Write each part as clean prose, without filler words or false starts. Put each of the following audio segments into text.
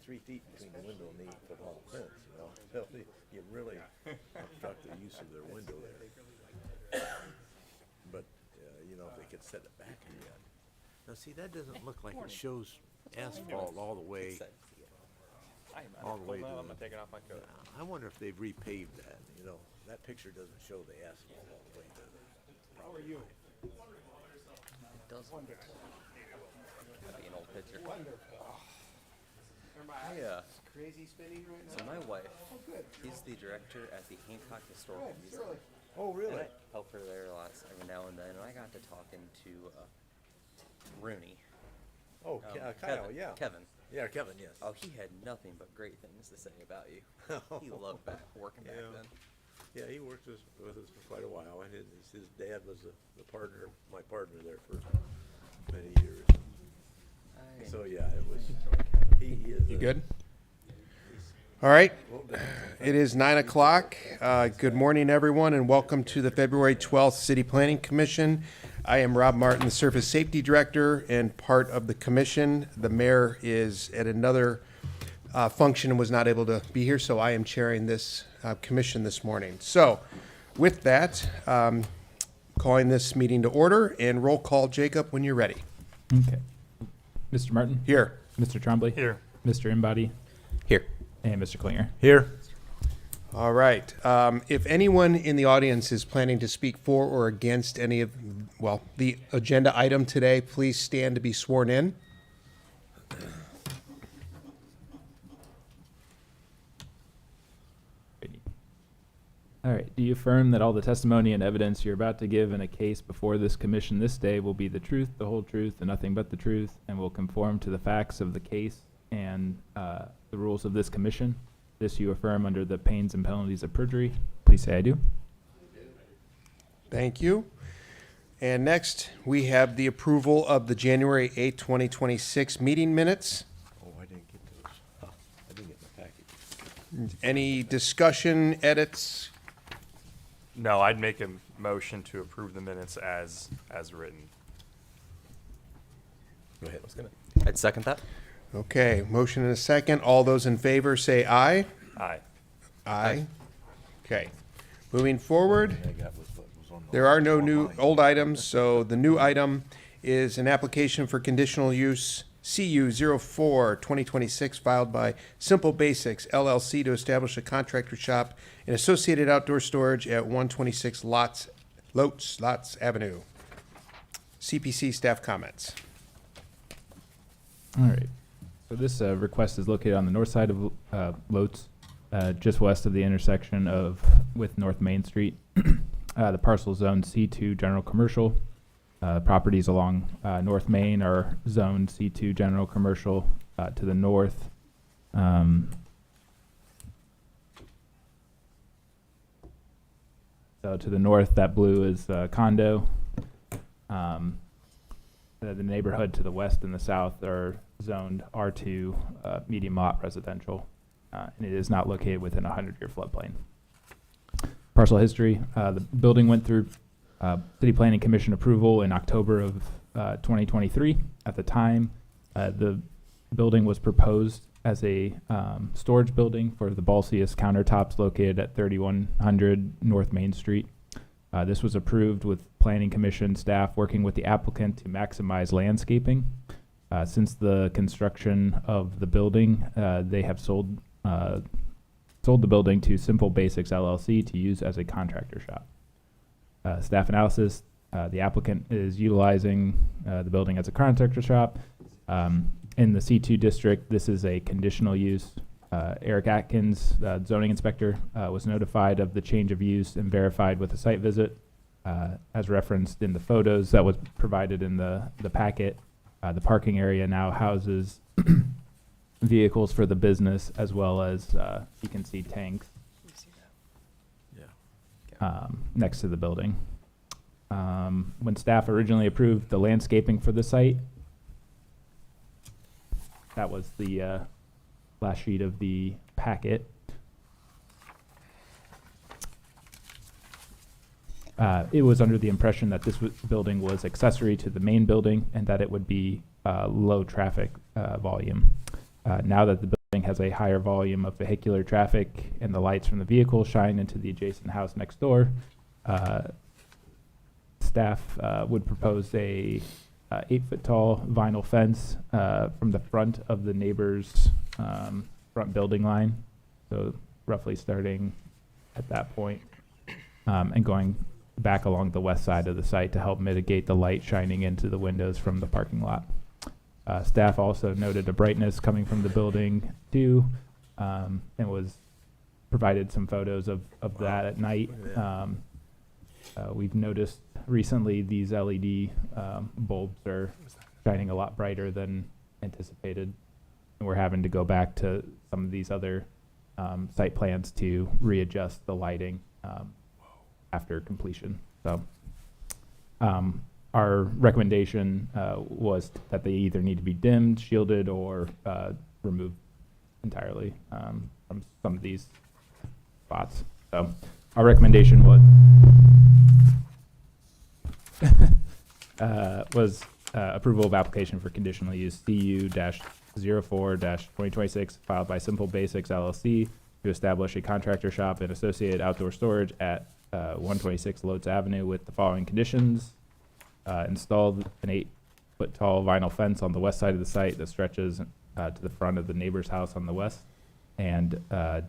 3 feet between the window and the 8-foot tall fence, you know. So you really obstruct the use of their window there. But, you know, if they could set it back again. Now, see, that doesn't look like it shows asphalt all the way. All the way to I'm not taking off my coat. I wonder if they've repaved that, you know. That picture doesn't show the asphalt all the way to the. How are you? It does. That'd be an old picture. Crazy spinning right now. So my wife, she's the director at the Hancock Historical Museum. Oh, And really? I help her there lots every now and then, and I got to talking to Rooney. Oh, Kyle, Kevin, yeah. Kevin. Yeah, Kevin, yes. Oh, he had nothing but great things to say about you. He loved working back Yeah. then. Yeah, he worked with us for quite a while, and his dad was the partner, my partner there for many years. So yeah, it was. He is. You good? All right. It is 9 o'clock. Good morning, everyone, and welcome to the February 12th City Planning Commission. I am Rob Martin, the Surface Safety Director and part of the commission. The mayor is at another function and was not able to be here, so I am chairing this commission this morning. So with that, calling this meeting to order, and roll call, Jacob, when you're ready. Okay. Mr. Martin? Here. Mr. Trombley? Here. Mr. Embody? Here. And Mr. Klinger? Here. All right. If anyone in the audience is planning to speak for or against any of, well, the agenda item today, please stand to be sworn in. All right. Do you affirm that all the testimony and evidence you're about to give in a case before this commission this day will be the truth, the whole truth, and nothing but the truth, and will conform to the facts of the case and the rules of this commission? This you affirm under the pains and penalties of perjury. Please say I do. Thank you. And next, we have the approval of the January 8, 2026 meeting minutes. Oh, I didn't get those. I didn't get my package. Any discussion, edits? No, I'd make a motion to approve the minutes as written. Go ahead. I'd second that. Okay, motion and a second. All those in favor say aye. Aye. Aye. Okay. Moving forward. I got was what was on the. There are no on new, mine. old items, so the new item is an application for conditional use CU 04-2026 filed by Simple Basics LLC to establish a contractor shop and associated outdoor storage at 126 Lots Avenue. CPC staff comments. All right. So this request is located on the north side of Lotes, just west of the intersection with North Main Street. The parcel is zoned C2 General Commercial. Properties along North Main are zoned C2 General Commercial to the north. So to the north, that blue is condo. The neighborhood to the west and the south are zoned R2 medium lot residential, and it is not located within a 100-year floodplain. Parcel history, the building went through City Planning Commission approval in October of 2023. At the time, the building was proposed as a storage building for the Balsius countertops located at 3100 North Main Street. This was approved with Planning Commission staff working with the applicant to maximize landscaping. Since the construction of the building, they have sold the building to Simple Basics LLC to use as a contractor shop. Staff analysis, the applicant is utilizing the building as a contractor shop. In the C2 district, this is a conditional use. Eric Atkins, zoning inspector, was notified of the change of use and verified with a site visit. As referenced in the photos that was provided in the packet, the parking area now houses vehicles for the business, as well as you can see tanks next to the building. When staff originally approved the landscaping for the site, that was the last sheet of the packet. It was under the impression that this building was accessory to the main building and that it would be low traffic volume. Now that the building has a higher volume of vehicular traffic, and the lights from the vehicle shine into the adjacent house next door. Staff would propose a 8-foot tall vinyl fence from the front of the neighbor's front building line, so roughly starting at that point, and going back along the west side of the site to help mitigate the light shining into the windows from the parking lot. Staff also noted a brightness coming from the building too, and was provided some photos of that at night. We've noticed recently these LED bulbs are shining a lot brighter than anticipated, and we're having to go back to some of these other site plans to readjust the lighting after completion. So our recommendation was that they either need to be dimmed, shielded, or removed entirely from some of these spots. So our recommendation was approval of application for conditional use CU-04-2026 filed by Simple Basics LLC to establish a contractor shop and associated outdoor storage at 126 Lotz Avenue with the following conditions. Installed an 8-foot tall vinyl fence on the west side of the site that stretches to the front of the neighbor's house on the west, and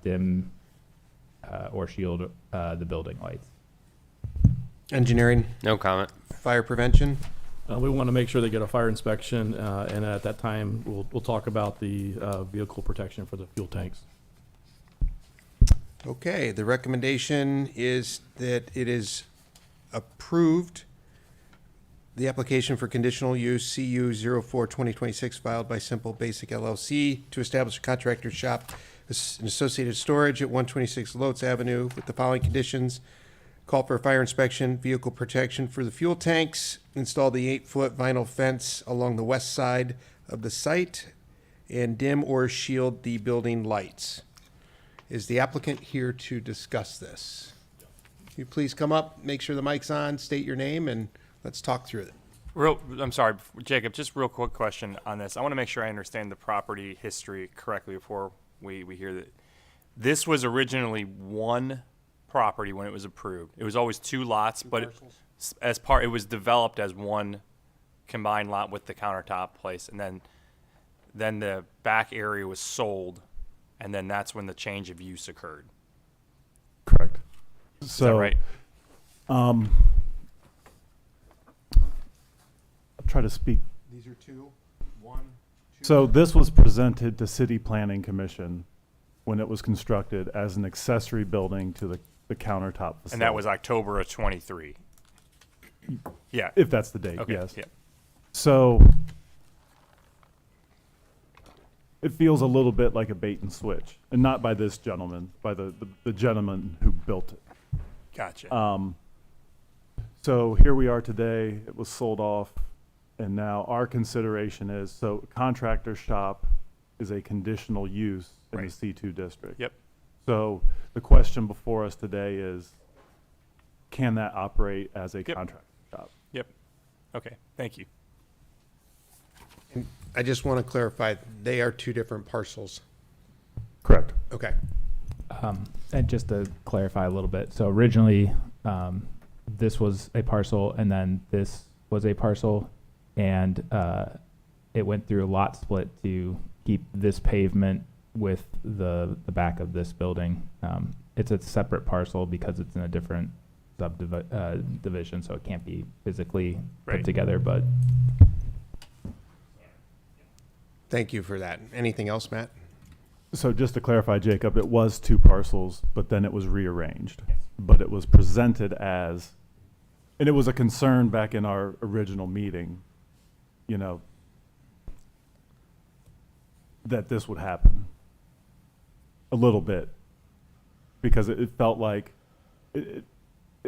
dim or shield the building lights. Engineering, No comment. fire prevention. We want to make sure they get a fire inspection, and at that time, we'll talk about the vehicle protection for the fuel tanks. Okay, the recommendation is that it is approved. The application for conditional use CU-04-2026 filed by Simple Basic LLC to establish a contractor shop and associated storage at 126 Lotz Avenue with the following conditions. Call for a fire inspection, vehicle protection for the fuel tanks, install the 8-foot vinyl fence along the west side of the site, and dim or shield the building lights. Is the applicant here to discuss this? Can you please come up, make sure the mic's on, state your name, and let's talk through it. I'm sorry, Jacob, just real quick question on this. I want to make sure I understand the property history correctly before we hear that. This was originally one property when it was approved. It was always two lots, but it was developed as one combined lot with the countertop place, and then the back area was sold, and then that's when the change of use occurred. Correct. Is that right? I'll try to speak. These are two, one, two. So this was presented to City Planning Commission when it was constructed as an accessory building to the countertop facility. And that was October of 23. Yeah. If that's the date, Okay. yes. Yeah. So it feels a little bit like a bait and switch, and not by this gentleman, by the gentleman who built it. Gotcha. So here we are today, it was sold off, and now our consideration is, so contractor shop is a conditional use in Right. the C2 district. Yep. So the question before us today is, can that operate as a Yep. contractor shop? Yep. Okay. Thank you. I just want to clarify, they are two different parcels. Correct. Okay. And just to clarify a little bit, so originally, this was a parcel, and then this was a parcel, and it went through a lot split to keep this pavement with the back of this building. It's a separate parcel because it's in a different subdivision, so it can't be physically Right. put together, but Thank you for that. Anything else, Matt? So just to clarify, Jacob, it was two parcels, but then it was rearranged. But it was presented as, and it was a concern back in our original meeting, you know, that this would happen a little bit, because it felt like it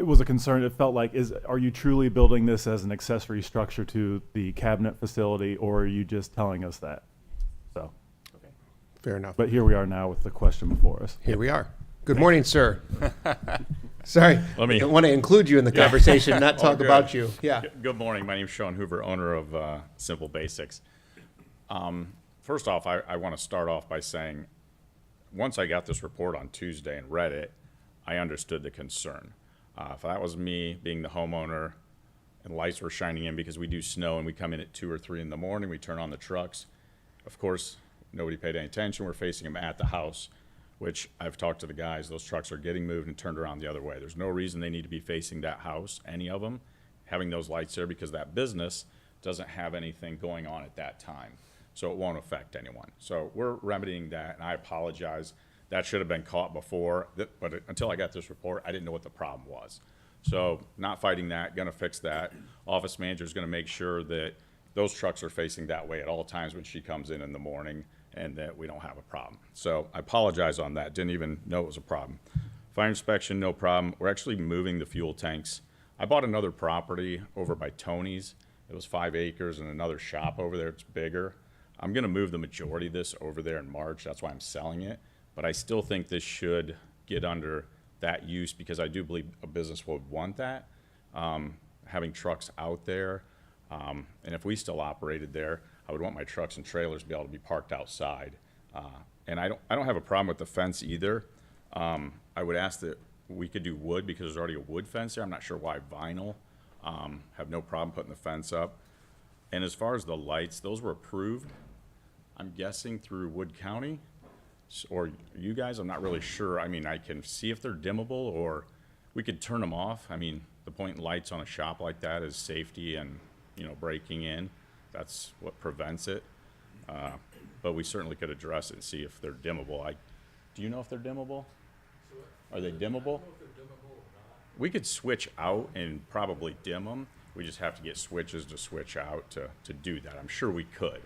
was a concern. It felt like, are you truly building this as an accessory structure to the cabinet facility, or are you just telling us that? So, Fair enough. but here we are now with the question before us. Here we are. Good morning, sir. Sorry, Let me- I want to include you in the conversation, not talk good. about you. Yeah. Good morning. My name is Sean Hoover, owner of Simple Basics. First off, I want to start off by saying once I got this report on Tuesday and read it, I understood the concern. If that was me being the homeowner and lights were shining in because we do snow and we come in at 2 or 3 in the morning, we turn on the trucks. Of course, nobody paid any attention. We're facing them at the house, which I've talked to the guys. Those trucks are getting moved and turned around the other way. There's no reason they need to be facing that house, any of them, having those lights there, because that business doesn't have anything going on at that time. So it won't affect anyone. So we're remedying that, and I apologize. That should have been caught before, but until I got this report, I didn't know what the problem was. So not fighting that, gonna fix that. Office manager's gonna make sure that those trucks are facing that way at all times when she comes in the morning, and that we don't have a problem. So I apologize on that, didn't even know it was a problem. Fire inspection, no problem. We're actually moving the fuel tanks. I bought another property over by Tony's. It was 5 acres and another shop over there, it's bigger. I'm gonna move the majority of this over there in March, that's why I'm selling it. But I still think this should get under that use, because I do believe a business would want that. Having trucks out there, and if we still operated there, I would want my trucks and trailers to be able to be parked outside. And I don't have a problem with the fence either. I would ask that we could do wood, because there's already a wood fence there. I'm not sure why vinyl. Have no problem putting the fence up. And as far as the lights, those were approved, I'm guessing through Wood County, or you guys, I'm not really sure. I mean, I can see if they're dimmable, or we could turn them off. I mean, the point in lights on a shop like that is safety and, breaking in. That's what prevents it. But we certainly could address it and see if they're dimmable. Do you know if they're dimmable? Are they dimmable? We could switch out and probably dim them. We just have to get switches to switch out to do that. I'm sure we could.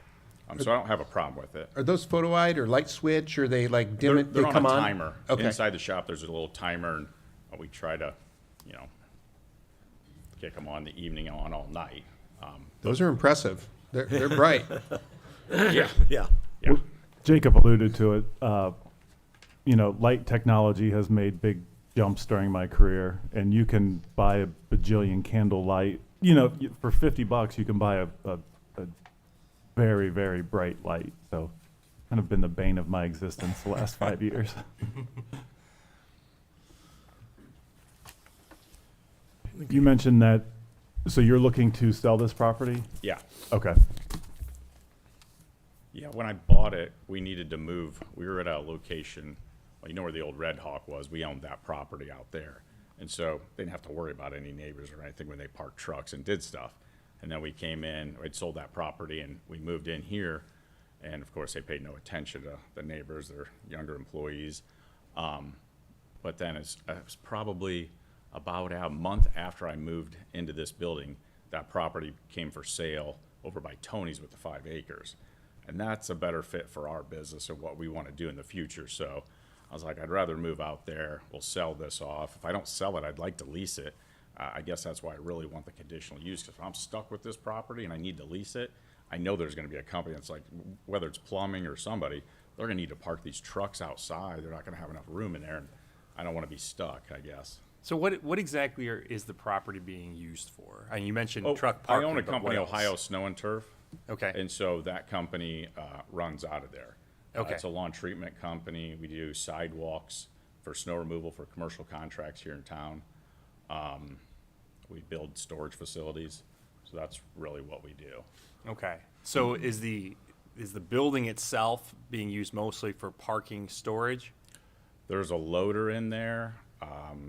So I don't have a problem with it. Are those photo-eyed or light switch, or they like dim it, They're they on come a on? timer. Okay. Inside the shop, there's a little timer, and we try to, kick them on the evening on all night. Those are impressive. They're bright. Yeah. Yeah. Jacob alluded to it. Light technology has made big jumps during my career, and you can buy a bajillion candle light. For $50, you can buy a very, very bright light. So, kind of been the bane of my existence the last 5 years. You mentioned that, so you're looking to sell this property? Yeah. Okay. Yeah, when I bought it, we needed to move. We were at a location, well, you know where the old Red Hawk was? We owned that property out there. And so they didn't have to worry about any neighbors or anything when they parked trucks and did stuff. And then we came in, we'd sold that property, and we moved in here. And of course, they paid no attention to the neighbors, their younger employees. But then it was probably about a month after I moved into this building, that property came for sale over by Tony's with the 5 acres. And that's a better fit for our business and what we want to do in the future. So I was like, I'd rather move out there. We'll sell this off. If I don't sell it, I'd like to lease it. I guess that's why I really want the conditional use, because if I'm stuck with this property and I need to lease it, I know there's going to be a company that's like, whether it's plumbing or somebody, they're going to need to park these trucks outside. They're not going to have enough room in there, and I don't want to be stuck, I guess. So what exactly is the property being used for? I mean, you mentioned truck parking. I own a but company, what else? Ohio Snow and Turf. Okay. And so that company runs out of there. Okay. It's a lawn treatment company. We do sidewalks for snow removal for commercial contracts here in town. We build storage facilities. So that's really what we do. Okay. So is the building itself being used mostly for parking storage? There's a loader in there.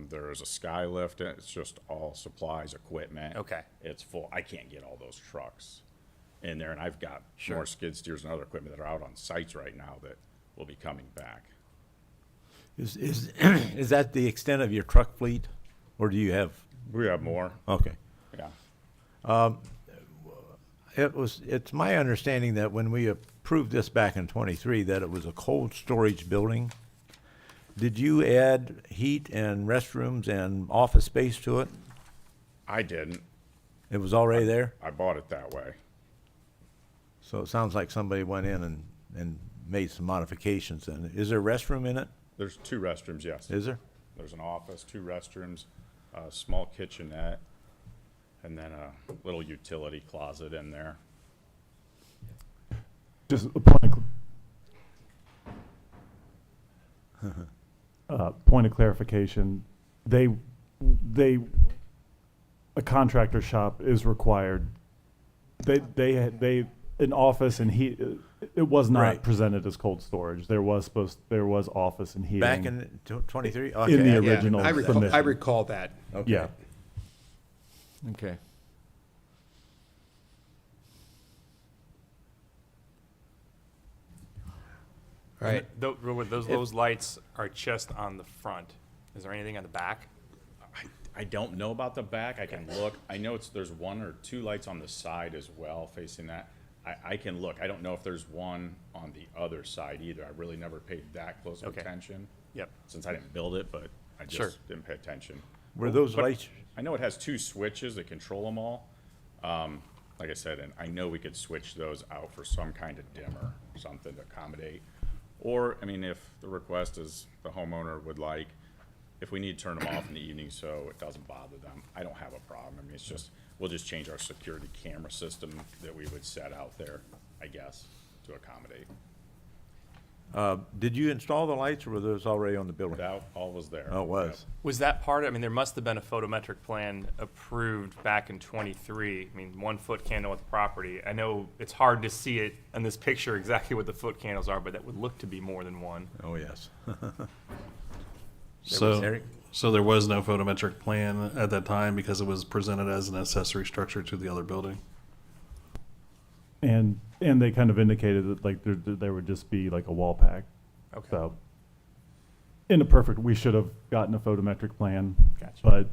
There's a sky lift. It's just all supplies, equipment. Okay. It's full. I can't get all those trucks in there, and I've got Sure. more skid steers and other equipment that are out on sites right now that will be coming back. Is that the extent of your truck fleet, or do you have? We have more. Okay. Yeah. It's my understanding that when we approved this back in '23, that it was a cold storage building. Did you add heat and restrooms and office space to it? I didn't. It was already there? I bought it that way. So it sounds like somebody went in and made some modifications then. Is there a restroom in it? There's 2 restrooms, yes. Is there? There's an office, 2 restrooms, a small kitchenette, and then a little utility closet in there. Just a point point of clarification, a contractor shop is required. An office and it was not Right. presented as cold storage. There was office and heating. Back in 23? In the Yeah, original I submission. recall that. Okay. Yeah. Okay. All right. Those lights are just on the front. Is there anything on the back? I don't know about the back. I can look. I know there's one or two lights on the side as well facing that. I can look. I don't know if there's one on the other side either. I really never paid that close of Okay. attention Yep. since I didn't build it, but I just Sure. didn't pay attention. Were those But lights, I know it has two switches that control them all. Like I said, and I know we could switch those out for some kind of dimmer, something to accommodate. Or, I mean, if the request is the homeowner would like, if we need to turn them off in the evening so it doesn't bother them, I don't have a problem. I mean, it's just, we'll just change our security camera system that we would set out there, I guess, to accommodate. did you install the lights or were those already on the building? That all was there. Oh, it was. Was that part, I mean, there must have been a photometric plan approved back in '23. I mean, 1 foot candle with the property. I know it's hard to see it in this picture exactly what the foot candles are, but that would look to be more than one. Oh, yes. So, so there was no photometric plan at that time because it was presented as an accessory structure to the other building? And they kind of indicated that like there would just be like a wall pack. Okay. So in a perfect, we should have gotten a photometric plan. Gotcha. But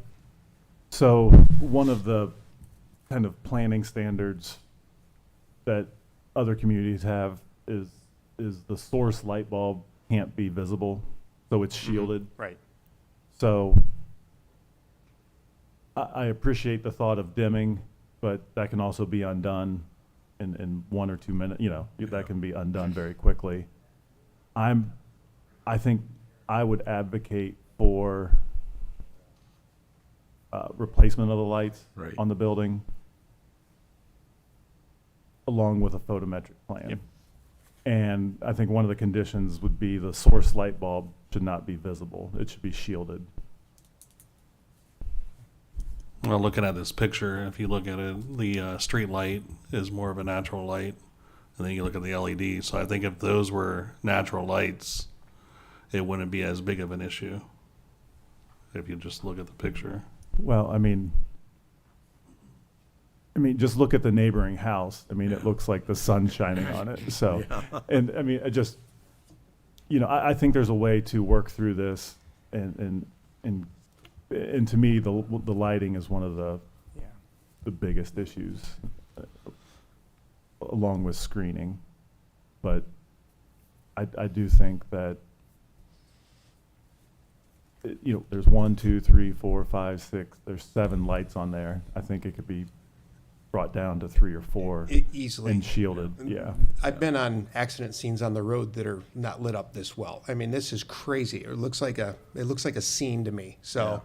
so one of the kind of planning standards that other communities have is the source light bulb can't be visible, so it's shielded. Right. So I appreciate the thought of dimming, but that can also be undone in 1 or 2 minutes. You know, that can be undone very quickly. I think I would advocate for replacement of the lights Right. on the building, along with a photometric plan. Yep. And I think one of the conditions would be the source light bulb should not be visible. It should be shielded. Well, looking at this picture, if you look at it, the street light is more of a natural light, and then you look at the LED. So I think if those were natural lights, it wouldn't be as big of an issue. If you just look at the picture. Well, I mean, just look at the neighboring house. I mean, it looks like the sun's shining on it. So, and I mean, I think there's a way to work through this, and to me, the lighting is one of the biggest issues, along with screening. But I do think that there's 1, 2, 3, 4, 5, 6. There's 7 lights on there. I think it could be brought down to 3 or 4 Easily. and shielded. Yeah. I've been on accident scenes on the road that are not lit up this well. I mean, this is crazy. It looks like a scene to me. So,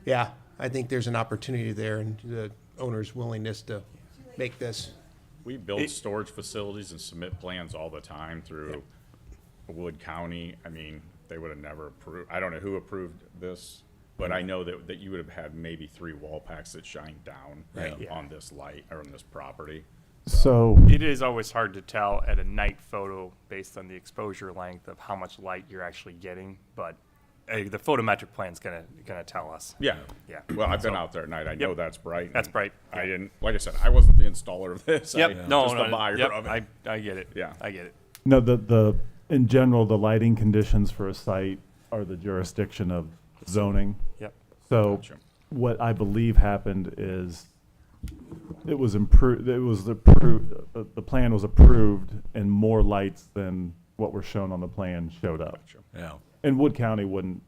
yeah, I think there's an opportunity there, and the owner's willingness to make this. We build storage facilities and submit plans all the time through Wood County. I mean, they would have never approved, I don't know who approved this, but I know that you would have had maybe 3 wall packs that shine down on this light or on this property. So It is always hard to tell at a night photo based on the exposure length of how much light you're actually getting, but the photometric plan's gonna tell us. Yeah. Yeah. Well, I've been out there at night. I know Yep. that's bright. That's and bright. I didn't, like I said, I wasn't the installer of this. Yep. I, No, just no, the buyer yep. of it. I get it. Yeah. I get it. no, in general, the lighting conditions for a site are the jurisdiction of zoning. Yep. So Gotcha. what I believe happened is it was improved. It was approved. The plan was approved, and more lights than what were shown on the plan showed up. Gotcha. Yeah. And Wood County wouldn't.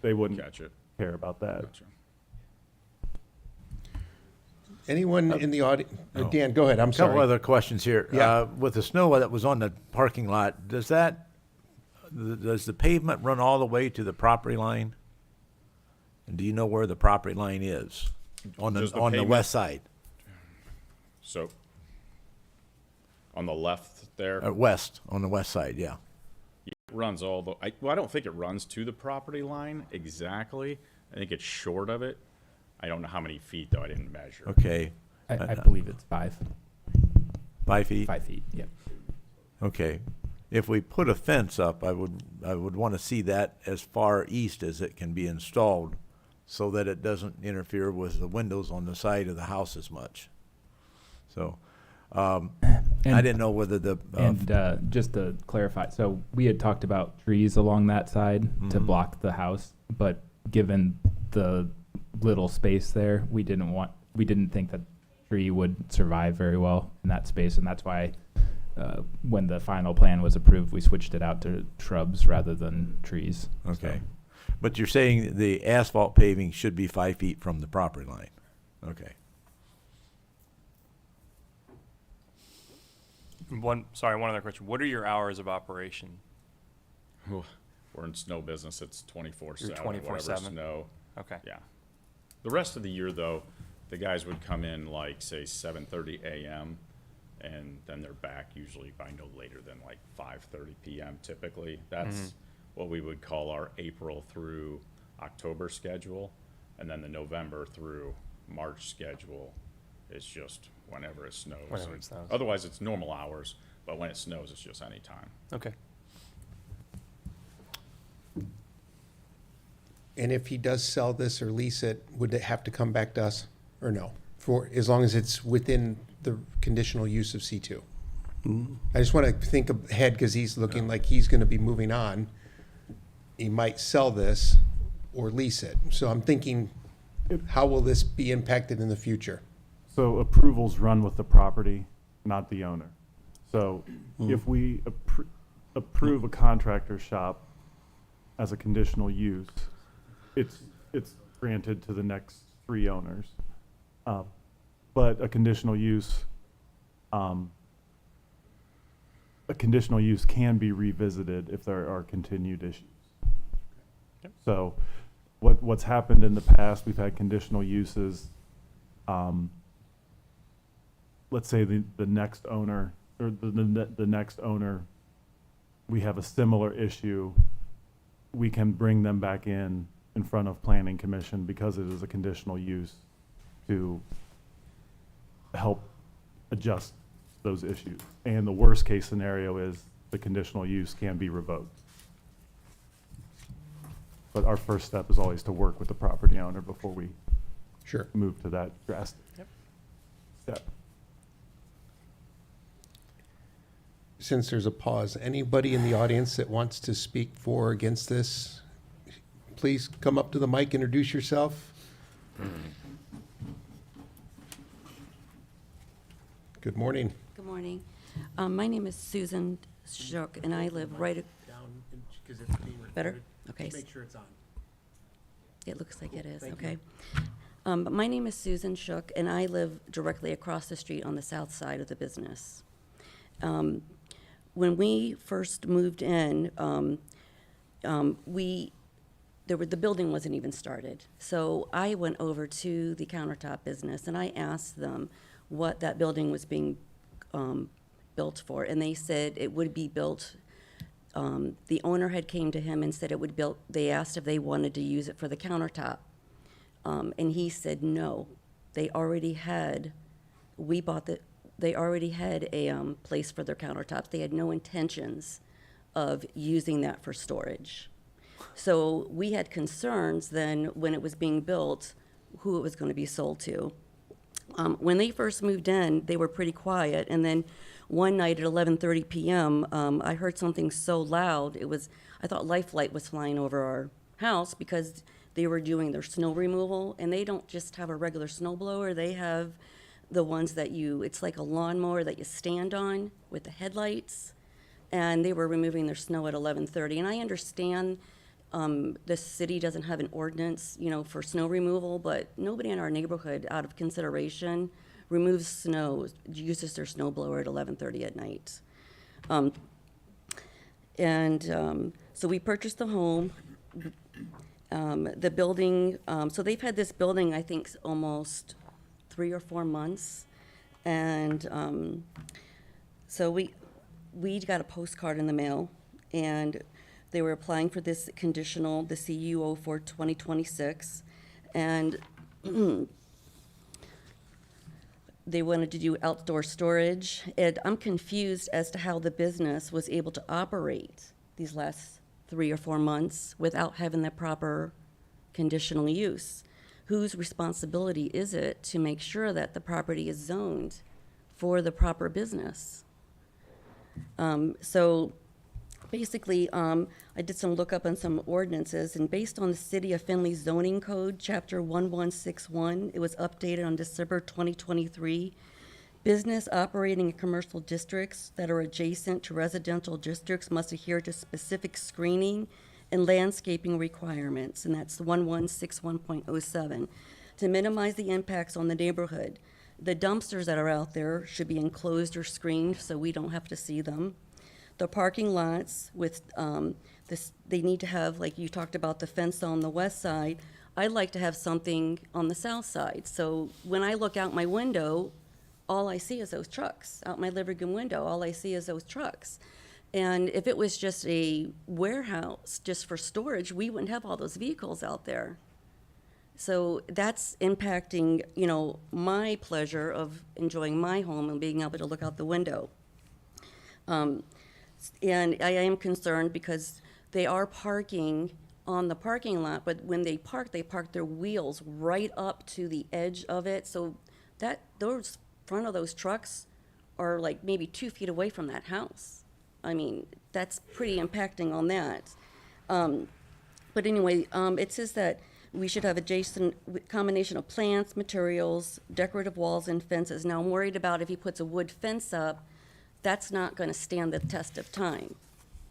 They wouldn't Catch it. care about that. Gotcha. Anyone in the audience? Dan, go ahead. I'm Couple sorry. other questions here. Yeah. With the snow that was on the parking lot, does the pavement run all the way to the property line? And do you know where the property line is? On Does the the on the pavement- west side, So on the left there, west, on the west side, yeah. Runs all the, well, I don't think it runs to the property line exactly. I think it's short of it. I don't know how many feet though, I didn't measure. Okay, I believe it's 5 5 feet? 5 feet. Yeah. Okay. If we put a fence up, I would want to see that as far east as it can be installed so that it doesn't interfere with the windows on the side of the house as much. So, I didn't know whether the, Just to clarify, so we had talked about trees along that side to block the house, but given the little space there, we didn't think that tree would survive very well in that space, and that's why when the final plan was approved, we switched it out to shrubs rather than trees. okay. But you're saying the asphalt paving should be 5 feet from the property line? Okay. One other question. What are your hours of operation? We're in snow business, it's 24/7, You're 24/7? whatever snow. Okay. Yeah. The rest of the year, though, the guys would come in like, say, 7:30 a.m., and then they're back usually by no later than like 5:30 p.m. typically. That's what we would call our April through October schedule, and then the November through March schedule is just whenever it snows. Whenever it snows. Otherwise, it's normal hours, but when it snows, it's just any time. Okay. And if he does sell this or lease it, would it have to come back to us or no? For, as long as it's within the conditional use of C2? I just want to think ahead because he's looking like he's going to be moving on. He might sell this or lease it. So I'm thinking, how will this be impacted in the future? So approvals run with the property, not the owner. So if we approve a contractor shop as a conditional use, it's granted to the next 3 owners. But a conditional use can be revisited if there are continued issues. So what's happened in the past, we've had conditional uses. Let's say the next owner or the next owner, we have a similar issue. We can bring them back in front of Planning Commission because it is a conditional use to help adjust those issues. And the worst case scenario is the conditional use can be revoked. But our first step is always to work with the property owner before we Sure. move to that drastic step. Since there's a pause, anybody in the audience that wants to speak for or against this, please come up to the mic, introduce yourself. Good morning. Good morning. My name is Susan Shook, and I live right, Down, because it's being better? Okay. Make sure it's on. It looks like it is, Thank okay. But my name is Susan Shook, and I live directly across the street on the south side of the business. When we first moved in, the building wasn't even started. So I went over to the countertop business, and I asked them what that building was being built for, and they said it would be built. The owner had came to him and said it would built. They asked if they wanted to use it for the countertop, and he said no. They already had. They already had a place for their countertops. They had no intentions of using that for storage. So we had concerns then when it was being built, who it was going to be sold to. When they first moved in, they were pretty quiet, and then one night at 11:30 p.m., I heard something so loud, I thought Lifeline was flying over our house because they were doing their snow removal, and they don't just have a regular snow blower, they have the ones that it's like a lawnmower that you stand on with the headlights, and they were removing their snow at 11:30, and I understand the city doesn't have an ordinance, for snow removal, but nobody in our neighborhood, out of consideration, removes snow, uses their snow blower at 11:30 at night. So we purchased the home. The building, so they've had this building, I think, almost 3 or 4 months. And so we got a postcard in the mail, and They were applying for this conditional, the CUO for 2026, and they wanted to do outdoor storage. And I'm confused as to how the business was able to operate these last 3 or 4 months without having the proper conditional use. Whose responsibility is it to make sure that the property is zoned for the proper business? So basically, I did some lookup on some ordinances, and based on the City of Findlay zoning code, chapter 1161, it was updated on December 2023. Business operating in commercial districts that are adjacent to residential districts must adhere to specific screening and landscaping requirements, and that's 1161.07, to minimize the impacts on the neighborhood. The dumpsters that are out there should be enclosed or screened so we don't have to see them. The parking lots with they need to have, like you talked about, the fence on the west side. I'd like to have something on the south side. So when I look out my window, all I see is those trucks. Out my living room window, all I see is those trucks. And if it was just a warehouse just for storage, we wouldn't have all those vehicles out there. So that's impacting, my pleasure of enjoying my home and being able to look out the window. And I am concerned because they are parking on the parking lot, but when they park their wheels right up to the edge of it. So that those front of those trucks are like maybe 2 feet away from that house. I mean, that's pretty impacting on that. But anyway, it says that we should have adjacent combination of plants, materials, decorative walls, and fences. Now, I'm worried about if he puts a wood fence up, that's not going to stand the test of time.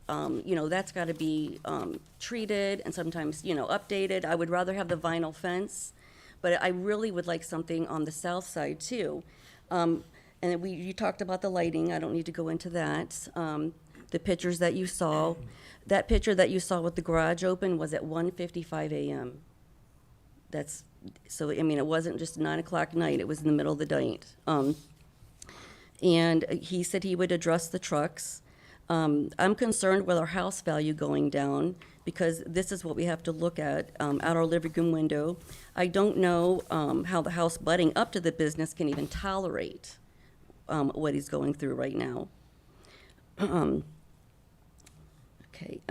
That's got to be treated and sometimes, updated. I would rather have the vinyl fence, but I really would like something on the south side too. And you talked about the lighting. I don't need to go into that. The pictures that you saw, that picture that you saw with the garage open was at 1:55 a.m. It wasn't just 9 o'clock at night. It was in the middle of the night. And he said he would address the trucks. I'm concerned with our house value going down because this is what we have to look at out our living room window. I don't know how the house butting up to the business can even tolerate what he's going through right now. Okay.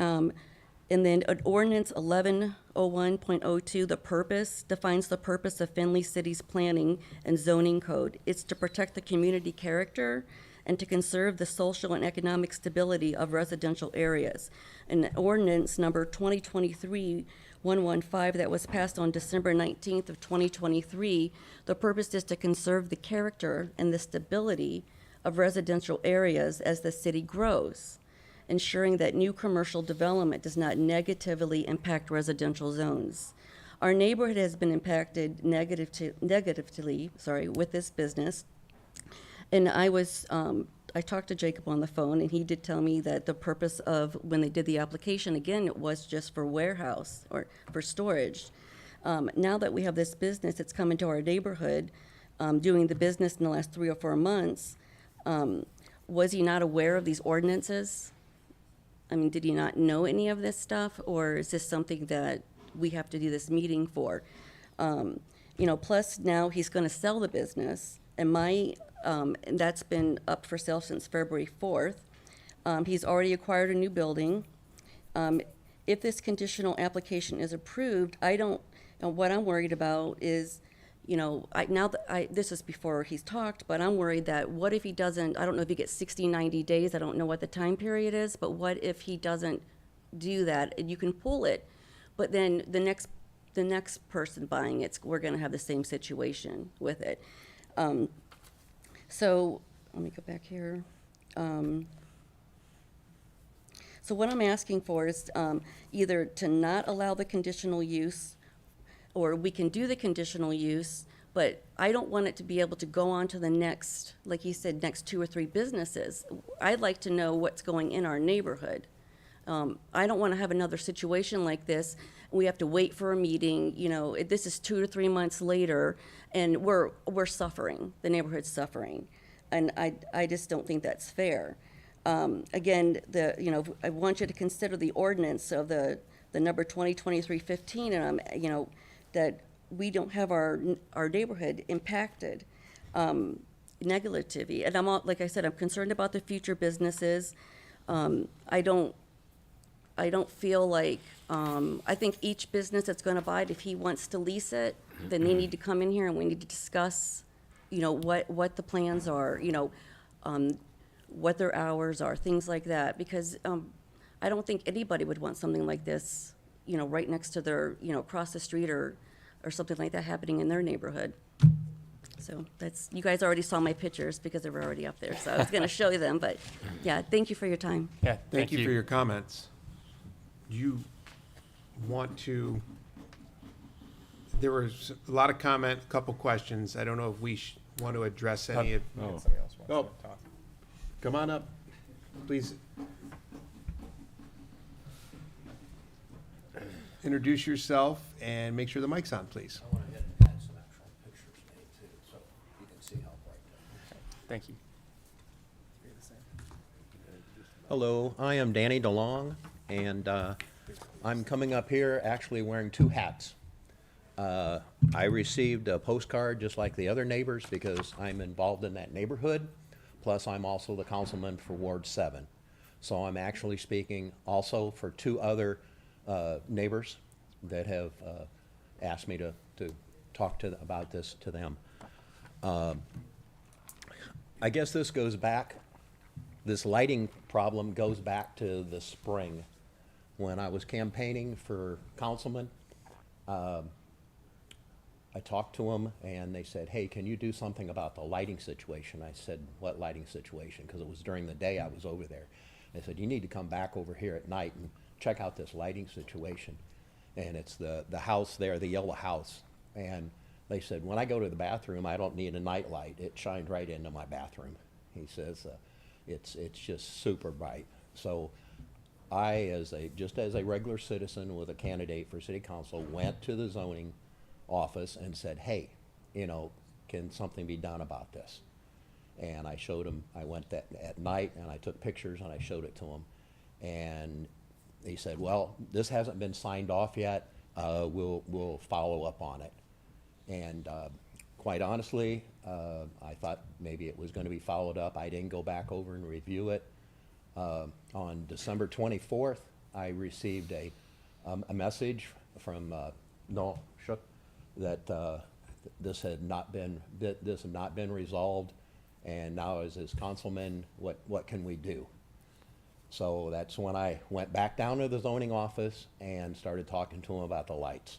And then ordinance 1101.02, the purpose, defines the purpose of Findlay City's planning and zoning code. It's to protect the community character and to conserve the social and economic stability of residential areas. And ordinance number 2023-115 that was passed on December 19th of 2023, the purpose is to conserve the character and the stability of residential areas as the city grows, ensuring that new commercial development does not negatively impact residential zones. Our neighborhood has been impacted negatively with this business. And I talked to Jacob on the phone, and he did tell me that the purpose of when they did the application, again, it was just for warehouse or for storage. Now that we have this business that's come into our neighborhood, doing the business in the last 3 or 4 months, was he not aware of these ordinances? I mean, did he not know any of this stuff, or is this something that we have to do this meeting for? Plus now he's going to sell the business, and and that's been up for sale since February 4th. He's already acquired a new building. If this conditional application is approved, what I'm worried about is, this is before he's talked, but I'm worried that what if he doesn't, I don't know if he gets 60, 90 days, I don't know what the time period is, but what if he doesn't do that? And you can pull it, but then the next person buying it, we're gonna have the same situation with it. So let me go back here. So what I'm asking for is either to not allow the conditional use, or we can do the conditional use, but I don't want it to be able to go on to the next, like you said, next 2 or 3 businesses. I'd like to know what's going in our neighborhood. I don't want to have another situation like this. We have to wait for a meeting, this is 2 to 3 months later, and we're suffering, the neighborhood's suffering. And I just don't think that's fair. Again, I want you to consider the ordinance of the number 2023-15, and that we don't have our neighborhood impacted negatively. And like I said, I'm concerned about the future businesses. I don't feel like, I think each business that's gonna buy it, if he wants to lease it, then they need to come in here and we need to discuss, what the plans are, what their hours are, things like that, because, I don't think anybody would want something like this, right next to their, across the street or something like that happening in their neighborhood. So you guys already saw my pictures because they were already up there, so I was gonna show you them, but, yeah, thank you for your time. Yeah, Thank you for your comments. You want to, there was a lot of comment, a couple questions. I don't know if we want to address any of. Oh, come on up, please. Introduce yourself and make sure the mic's on, please. I went ahead and had some actual pictures made too, so you can see how bright that is. Thank you. Hello, I am Danny DeLong, and I'm coming up here actually wearing two hats. I received a postcard just like the other neighbors because I'm involved in that neighborhood, plus I'm also the councilman for Ward 7. So I'm actually speaking also for two other neighbors that have asked me to talk about this to them. I guess this goes back, this lighting problem goes back to the spring when I was campaigning for councilman. I talked to them and they said, hey, can you do something about the lighting situation? I said, what lighting situation? Because it was during the day I was over there. They said, you need to come back over here at night and check out this lighting situation. And it's the house there, the yellow house. And they said, when I go to the bathroom, I don't need a night light. It shined right into my bathroom. He says, it's just super bright. So I, just as a regular citizen with a candidate for city council, went to the zoning office and said, hey, can something be done about this? And I showed him, I went at night and I took pictures and I showed it to him. And he said, well, this hasn't been signed off yet. We'll follow up on it. And quite honestly, I thought maybe it was going to be followed up. I didn't go back over and review it. On December 24th, I received a message from Noel Shook that this had not been resolved, and now as his councilman, what can we do? So that's when I went back down to the zoning office and started talking to him about the lights.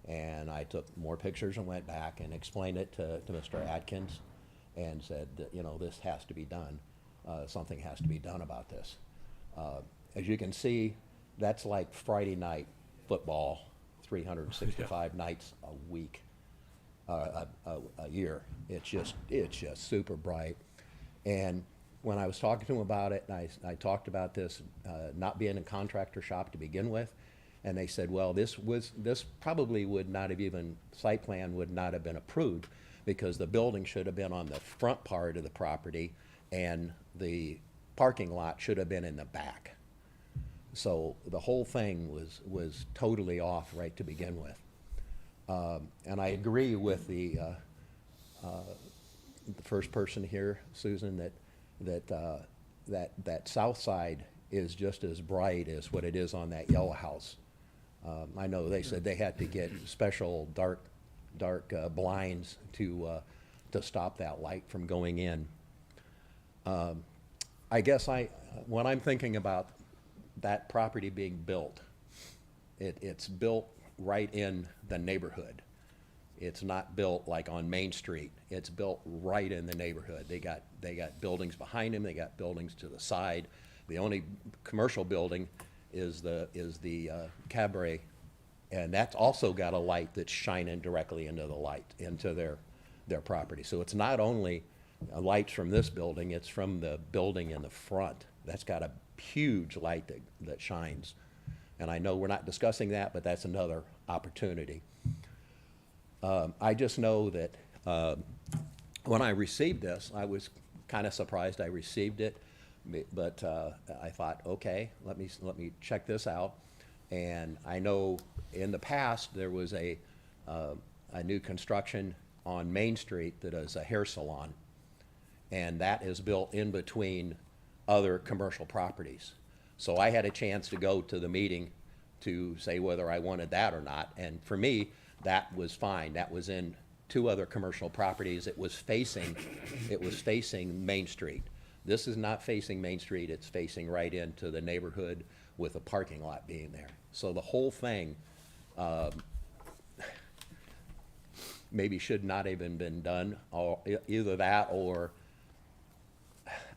And I took more pictures and went back and explained it to Mr. Atkins and said that, this has to be done. Something has to be done about this. As you can see, that's like Friday night football, 365 nights a week, a year. It's just super bright. And when I was talking to him about it, and I talked about this not being a contractor shop to begin with, and they said, well, this probably would not have even, site plan would not have been approved because the building should have been on the front part of the property and the parking lot should have been in the back. So the whole thing was totally off right to begin with. And I agree with the first person here, Susan, that south side is just as bright as what it is on that yellow house. I know they said they had to get special dark blinds to stop that light from going in. I guess when I'm thinking about that property being built, it's built right in the neighborhood. It's not built like on Main Street. It's built right in the neighborhood. They got buildings behind them. They got buildings to the side. The only commercial building is the cabaret, and that's also got a light that's shining directly into their property. So it's not only lights from this building, it's from the building in the front. That's got a huge light that shines. And I know we're not discussing that, but that's another opportunity. I just know that when I received this, I was kind of surprised I received it But I thought, okay, let me check this out. And I know in the past, there was a new construction on Main Street that is a hair salon. And that is built in between other commercial properties. So I had a chance to go to the meeting to say whether I wanted that or not. And for me, that was fine. That was in 2 other commercial properties. It was facing Main Street. This is not facing Main Street. It's facing right into the neighborhood with a parking lot being there. So the whole thing maybe should not even been done, or either that or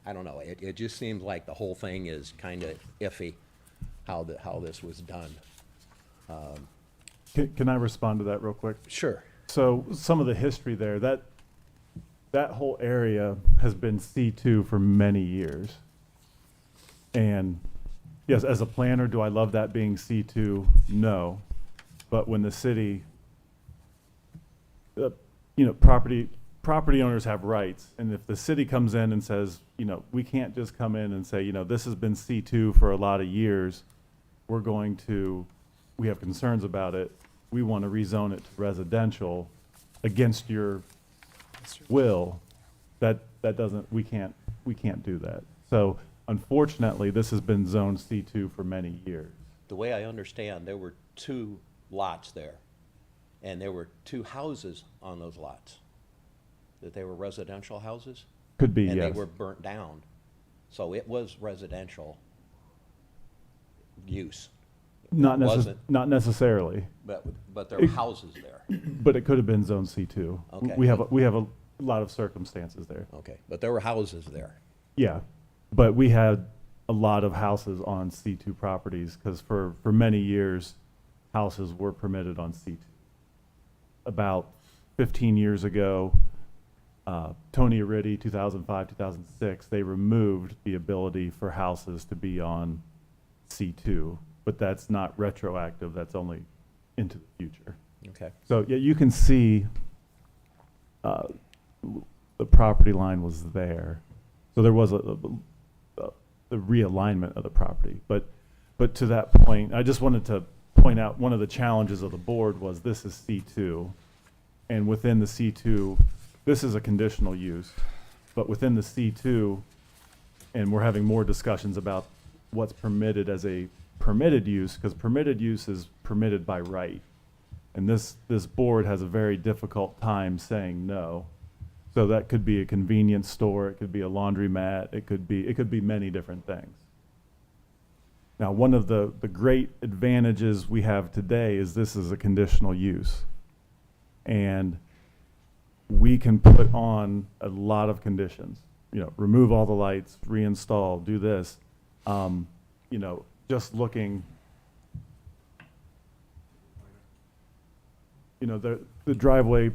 I don't know. It just seems like the whole thing is kind of iffy how this was done. Can I respond to that real quick? Sure. So some of the history there, that whole area has been C2 for many years. And yes, as a planner, do I love that being C2? No. But when the city, property owners have rights. And if the city comes in and says, we can't just come in and say, this has been C2 for a lot of years. We have concerns about it. We want to rezone it to residential against your will. That doesn't, we can't do that. So unfortunately, this has been zoned C2 for many years. The way I understand, there were 2 lots there, and there were 2 houses on those lots. That they were residential houses? Could be, and yes. And they were burnt down. So it was residential use. Not Wasn't- necessarily, But there were houses there. but it could have been zone C2. Okay. We have a lot of circumstances there. Okay, but there were houses there. Yeah, but we had a lot of houses on C2 properties because for many years, houses were permitted on C2. About 15 years ago, Tony Aritti, 2005, 2006, they removed the ability for houses to be on C2, but that's not retroactive, that's only into the future. Okay. So yeah, you can see the property line was there. So there was a realignment of the property. But to that point, I just wanted to point out one of the challenges of the board was this is C2. And within the C2, this is a conditional use. But within the C2, and we're having more discussions about what's permitted as a permitted use, because permitted use is permitted by right. And this board has a very difficult time saying no. So that could be a convenience store, it could be a laundromat, it could be many different things. Now, one of the great advantages we have today is this is a conditional use. And we can put on a lot of conditions, remove all the lights, reinstall, do this. Just looking, the driveway,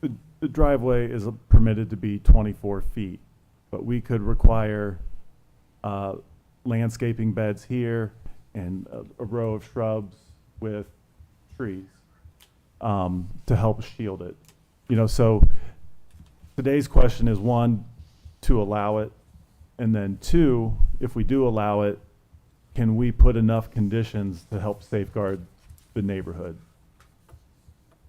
the driveway is permitted to be 24 feet, but we could require landscaping beds here and a row of shrubs with trees to help shield it. So today's question is 1, to allow it, and then 2, if we do allow it, can we put enough conditions to help safeguard the neighborhood?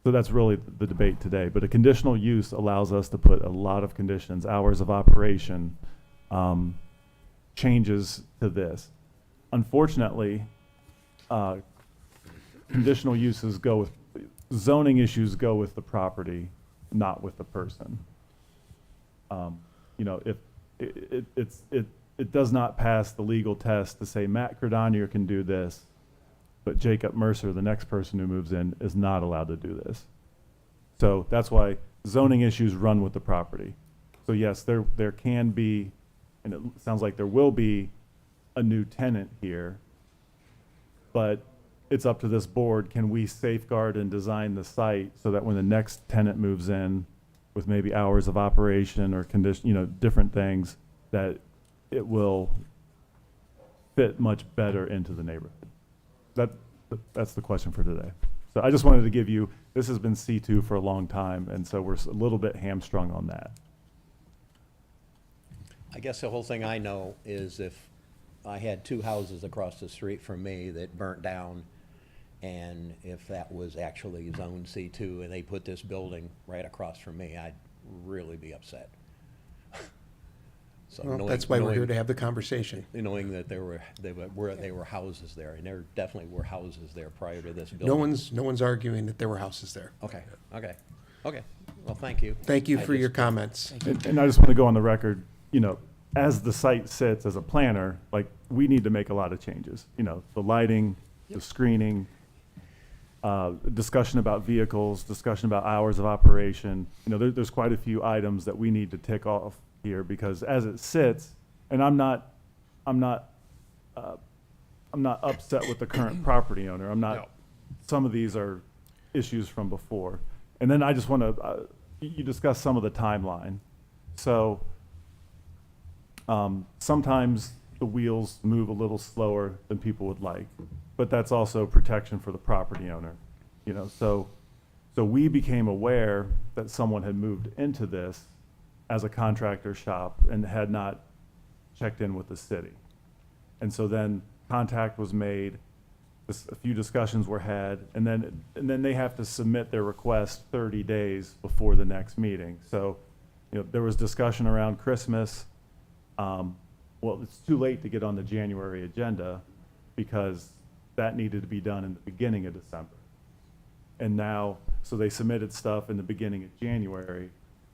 So that's really the debate today. But a conditional use allows us to put a lot of conditions, hours of operation, changes to this. Unfortunately, conditional uses go with, zoning issues go with the property, not with the person. If it does not pass the legal test to say Matt Credonier can do this, but Jacob Mercer, the next person who moves in, is not allowed to do this. So that's why zoning issues run with the property. So yes, there can be, and it sounds like there will be, a new tenant here, but it's up to this board. Can we safeguard and design the site so that when the next tenant moves in with maybe hours of operation or condition, different things, that it will fit much better into the neighborhood? That's the question for today. So I just wanted to give you, this has been C2 for a long time, and so we're a little bit hamstrung on that. I guess the whole thing I know is if I had two houses across the street from me that burnt down, and if that was actually zone C2 and they put this building right across from me, I'd really be upset. So Well, knowing- that's why we're here knowing- to have the conversation. Knowing that there were houses there, and there definitely were houses there prior to this building. No one's arguing that there were houses there. Okay, okay, okay. Well, thank you. Thank you I for your just- comments. And I just want to go on the record, you know, as the site sits as a planner, like, we need to make a lot of changes. You know, the lighting, the screening, discussion about vehicles, discussion about hours of operation. You know, there's quite a few items that we need to tick off here, because as it sits, and I'm not upset with the current property owner. Some of these are issues from before. And then I just want to, you discussed some of the timeline. So sometimes the wheels move a little slower than people would like, but that's also protection for the property owner. You know, so we became aware that someone had moved into this as a contractor shop and had not checked in with the city. And so then contact was made, a few discussions were had, and then they have to submit their request 30 days before the next meeting. So, you know, there was discussion around Christmas. Well, it's too late to get on the January agenda because that needed to be done in the beginning of December. And now, so they submitted stuff in the beginning of January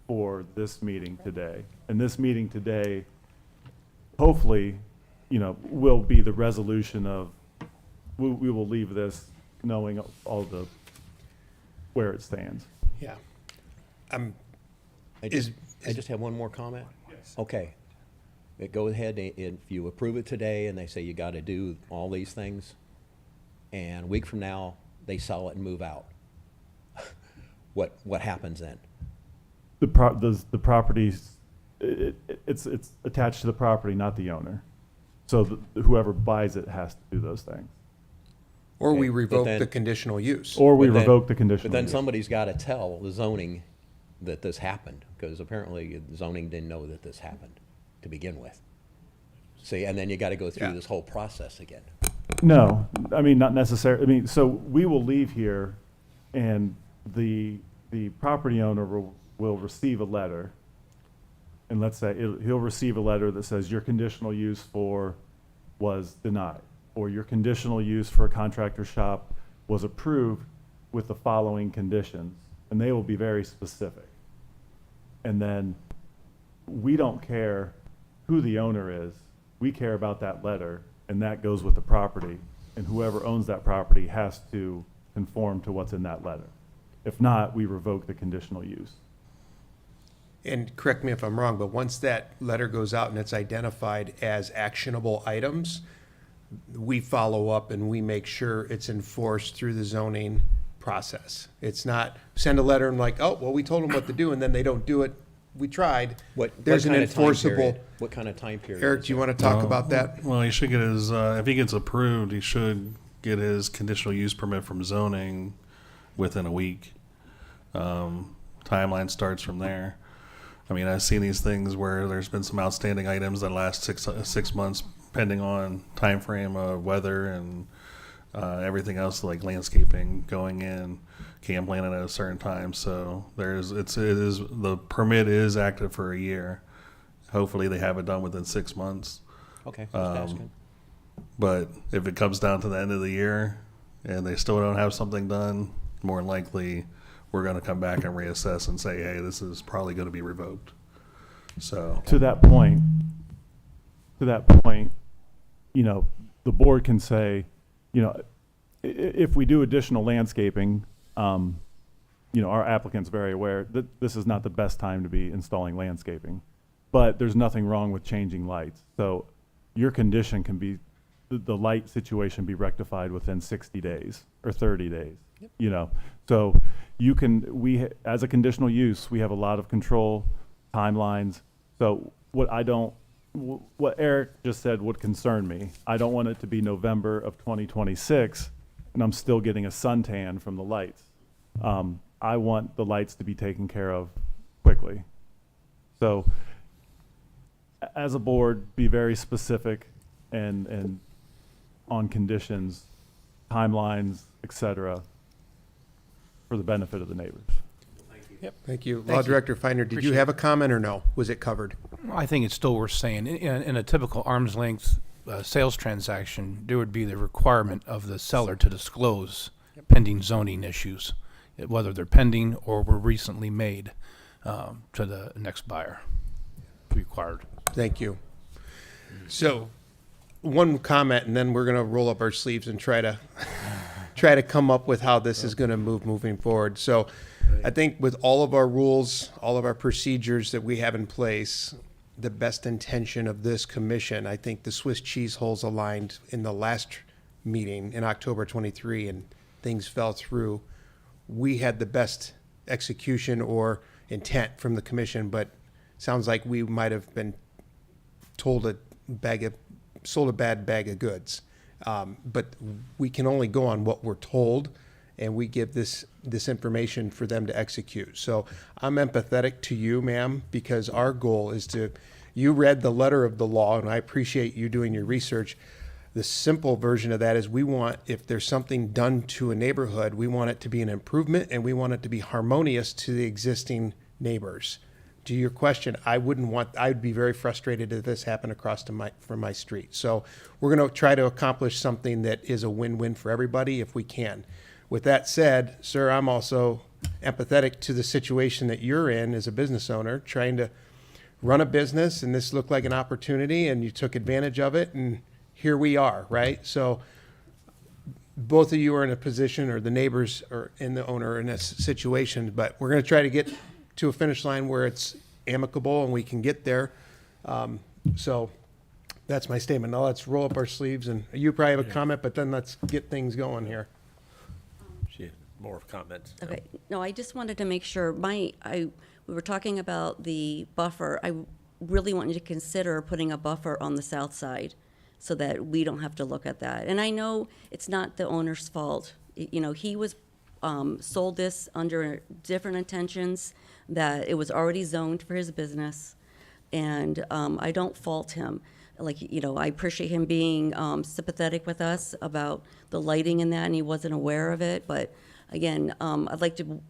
for this meeting today. And this meeting today, hopefully, you know, will be the resolution of, we will leave this knowing all the, where it stands. Yeah. I just have one more comment? Yes. Okay. Go ahead, if you approve it today and they say you got to do all these things, and a week from now, they sell it and move out, what happens then? The property's, it's attached to the property, not the owner. So whoever buys it has to do those things. Or we Okay, but revoke then- the conditional use. Or we But then- revoke the conditional But then use. somebody's got to tell the zoning that this happened, because apparently zoning didn't know that this happened to begin with. See, and then you got to go through Yeah. this whole process again. No, I mean, not necessarily. I mean, so we will leave here and the property owner will receive a letter. And let's say he'll receive a letter that says your conditional use was denied, or your conditional use for a contractor shop was approved with the following conditions, and they will be very specific. And then we don't care who the owner is. We care about that letter, and that goes with the property. And whoever owns that property has to conform to what's in that letter. If not, we revoke the conditional use. And correct me if I'm wrong, but once that letter goes out and it's identified as actionable items, we follow up and we make sure it's enforced through the zoning process. It's not send a letter and like, oh, well, we told them what to do, and then they don't do it. We tried. There's an kind of time enforceable. period? What kind of time period? Eric, is do you there? want to talk about that? Well, he should get his, if he gets approved, he should get his conditional use permit from zoning within a week. Timeline starts from there. I mean, I've seen these things where there's been some outstanding items that last 6 months, pending on time frame of weather and everything else, like landscaping going in, camp planning at a certain time. So the permit is active for a year. Hopefully they have it done within 6 months. Okay, just asking. But if it comes down to the end of the year and they still don't have something done, more than likely we're going to come back and reassess and say, hey, this is probably going to be revoked. So To that point, you know, the board can say, you know, if we do additional landscaping, you know, our applicant's very aware that this is not the best time to be installing landscaping, but there's nothing wrong with changing lights. So your condition can be, the light situation be rectified within 60 days or 30 days, you know. So you can, as a conditional use, we have a lot of control, timelines. So what Eric just said would concern me. I don't want it to be November of 2026 and I'm still getting a suntan from the lights. I want the lights to be taken care of quickly. So as a board, be very specific and on conditions, timelines, et cetera, for the benefit of the neighbors. Thank you. Law Director Findlay, did you have a comment or no? Was it covered? I think it's still worth saying, in a typical arm's length sales transaction, there would be the requirement of the seller to disclose pending zoning issues, whether they're pending or were recently made to the next buyer. Required. Thank you. So, one comment, and then we're going to roll up our sleeves and try to come up with how this is going to move moving forward. So, I think with all of our rules, all of our procedures that we have in place, the best intention of this commission, I think the Swiss cheese holes aligned in the last meeting in October 23, and things fell through. We had the best execution or intent from the commission, but sounds like we might have been sold a bad bag of goods. But we can only go on what we're told, and we give this information for them to execute. So I'm empathetic to you, ma'am, because our goal is you read the letter of the law, and I appreciate you doing your research. The simple version of that is we want, if there's something done to a neighborhood, we want it to be an improvement, and we want it to be harmonious to the existing neighbors. To your question, I'd be very frustrated if this happened across from my street. So we're going to try to accomplish something that is a win-win for everybody if we can. With that said, sir, I'm also empathetic to the situation that you're in as a business owner, trying to run a business, and this looked like an opportunity, and you took advantage of it, and here we are, right? So both of you are in a position, or the neighbors or in the owner in this situation, but we're going to try to get to a finish line where it's amicable and we can get there. So that's my statement. Now let's roll up our sleeves, and you probably have a comment, but then let's get things going here. She had more comments. Okay, no, I just wanted to make sure, we were talking about the buffer. I really want you to consider putting a buffer on the south side so that we don't have to look at that. And I know it's not the owner's fault. He was sold this under different intentions, that it was already zoned for his business, and I don't fault him. I appreciate him being sympathetic with us about the lighting and that, and he wasn't aware of it. But again, I'd like to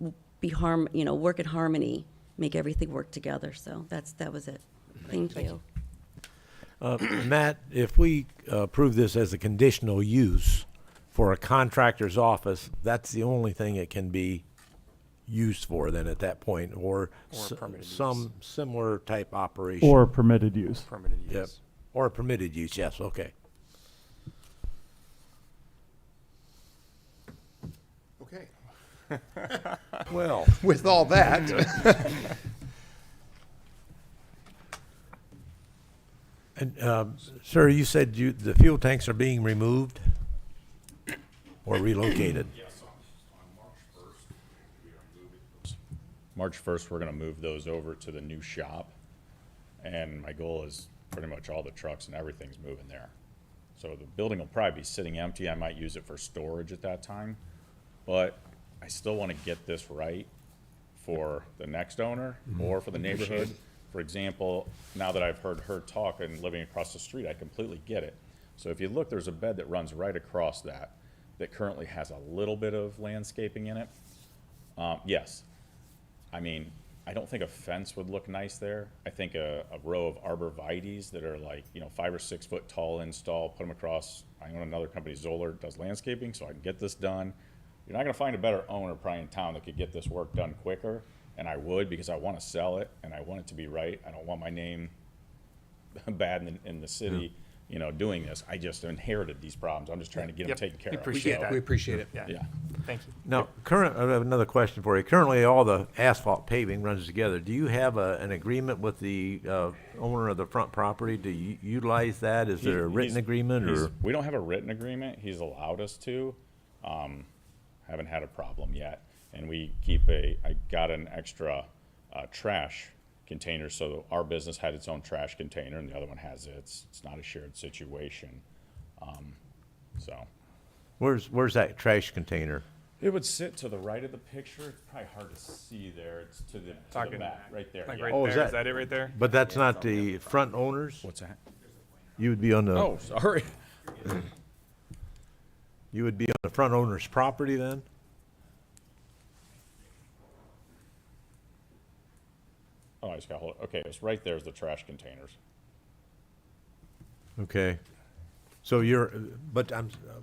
work in harmony, make everything work together. So that was it. Thank you. Matt, if we approve this as a conditional use for a contractor's office, that's the only thing it can be used for then at that point, or some similar type operation. Or permitted use. Permitted use. Yep. Or permitted use, yes, okay. Okay. Well, With all that, and, sir, you said the fuel tanks are being removed or relocated? Yes, on March 1st, we're going to move those over to the new shop. And my goal is pretty much all the trucks and everything's moving there. So the building will probably be sitting empty. I might use it for storage at that time. But I still want to get this right for the next owner or for the neighborhood. For example, now that I've heard her talk and living across the street, I completely get it. So if you look, there's a bed that runs right across that currently has a little bit of landscaping in it. Yes. I mean, I don't think a fence would look nice there. I think a row of arborvitaes that are 5 or 6 foot tall install, put them across. I own another company, Zoller, does landscaping, so I can get this done. You're not gonna find a better owner probably in town that could get this work done quicker, and I would, because I wanna sell it and I want it to be right. I don't want my name bad in the city, doing this. I just inherited these problems. I'm just trying to get them taken care of. we appreciate it. Yeah. Thank you. Now, I have another question for you. Currently, all the asphalt paving runs together. Do you have an agreement with the owner of the front property to utilize that? Is there a written agreement, or? We don't have a written agreement. He's allowed us to. Haven't had a problem yet. And we keep I got an extra trash container, so our business had its own trash container and the other one has its. It's not a shared situation. So. Where's that trash container? It would sit to the right of the picture. It's probably hard to see there. It's to the Talking back, right there. Like yeah. right Oh, there. is Is that it right there? But that's not the front owners? What's that? You would be on the, Oh, sorry. you would be on the front owner's property then? Oh, I just got hold. Okay, it's right there's the trash containers. Okay. So you're, but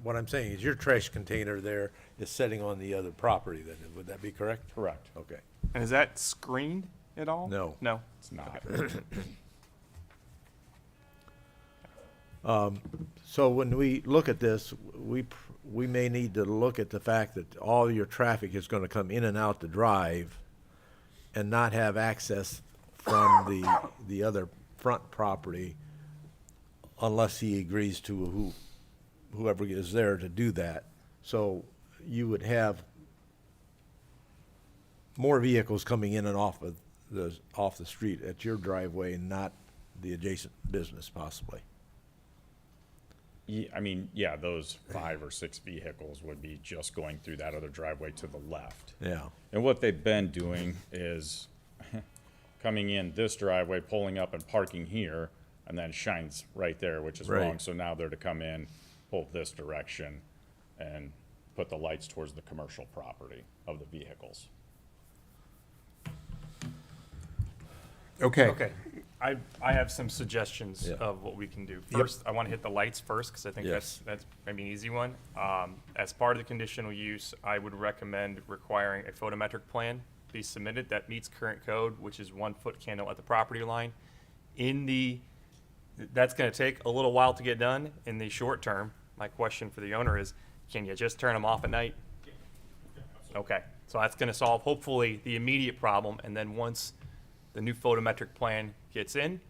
what I'm saying is your trash container there is sitting on the other property then, would that be correct? Correct. Okay. And is that screened at all? No. No. It's not. So when we look at this, we may need to look at the fact that all your traffic is gonna come in and out the drive and not have access from the other front property unless he agrees to whoever is there to do that. So you would have more vehicles coming in and off the street at your driveway, not the adjacent business possibly. I mean, yeah, those 5 or 6 vehicles would be just going through that other driveway to the left. Yeah. And what they've been doing is coming in this driveway, pulling up and parking here, and then shines right there, which is wrong. Right. So now they're to come in, pull this direction, and put the lights towards the commercial property of the vehicles. Okay. Okay. I have some suggestions Yeah. of what we can do. First, I want to hit the lights first because I think Yes. that's maybe an easy one. As part of the conditional use, I would recommend requiring a photometric plan be submitted that meets current code, which is 1 foot candle at the property line. That's going to take a little while to get done in the short term. My question for the owner is, can you just turn them off at night? Okay, so that's going to solve hopefully the immediate problem, and then once the new photometric plan gets in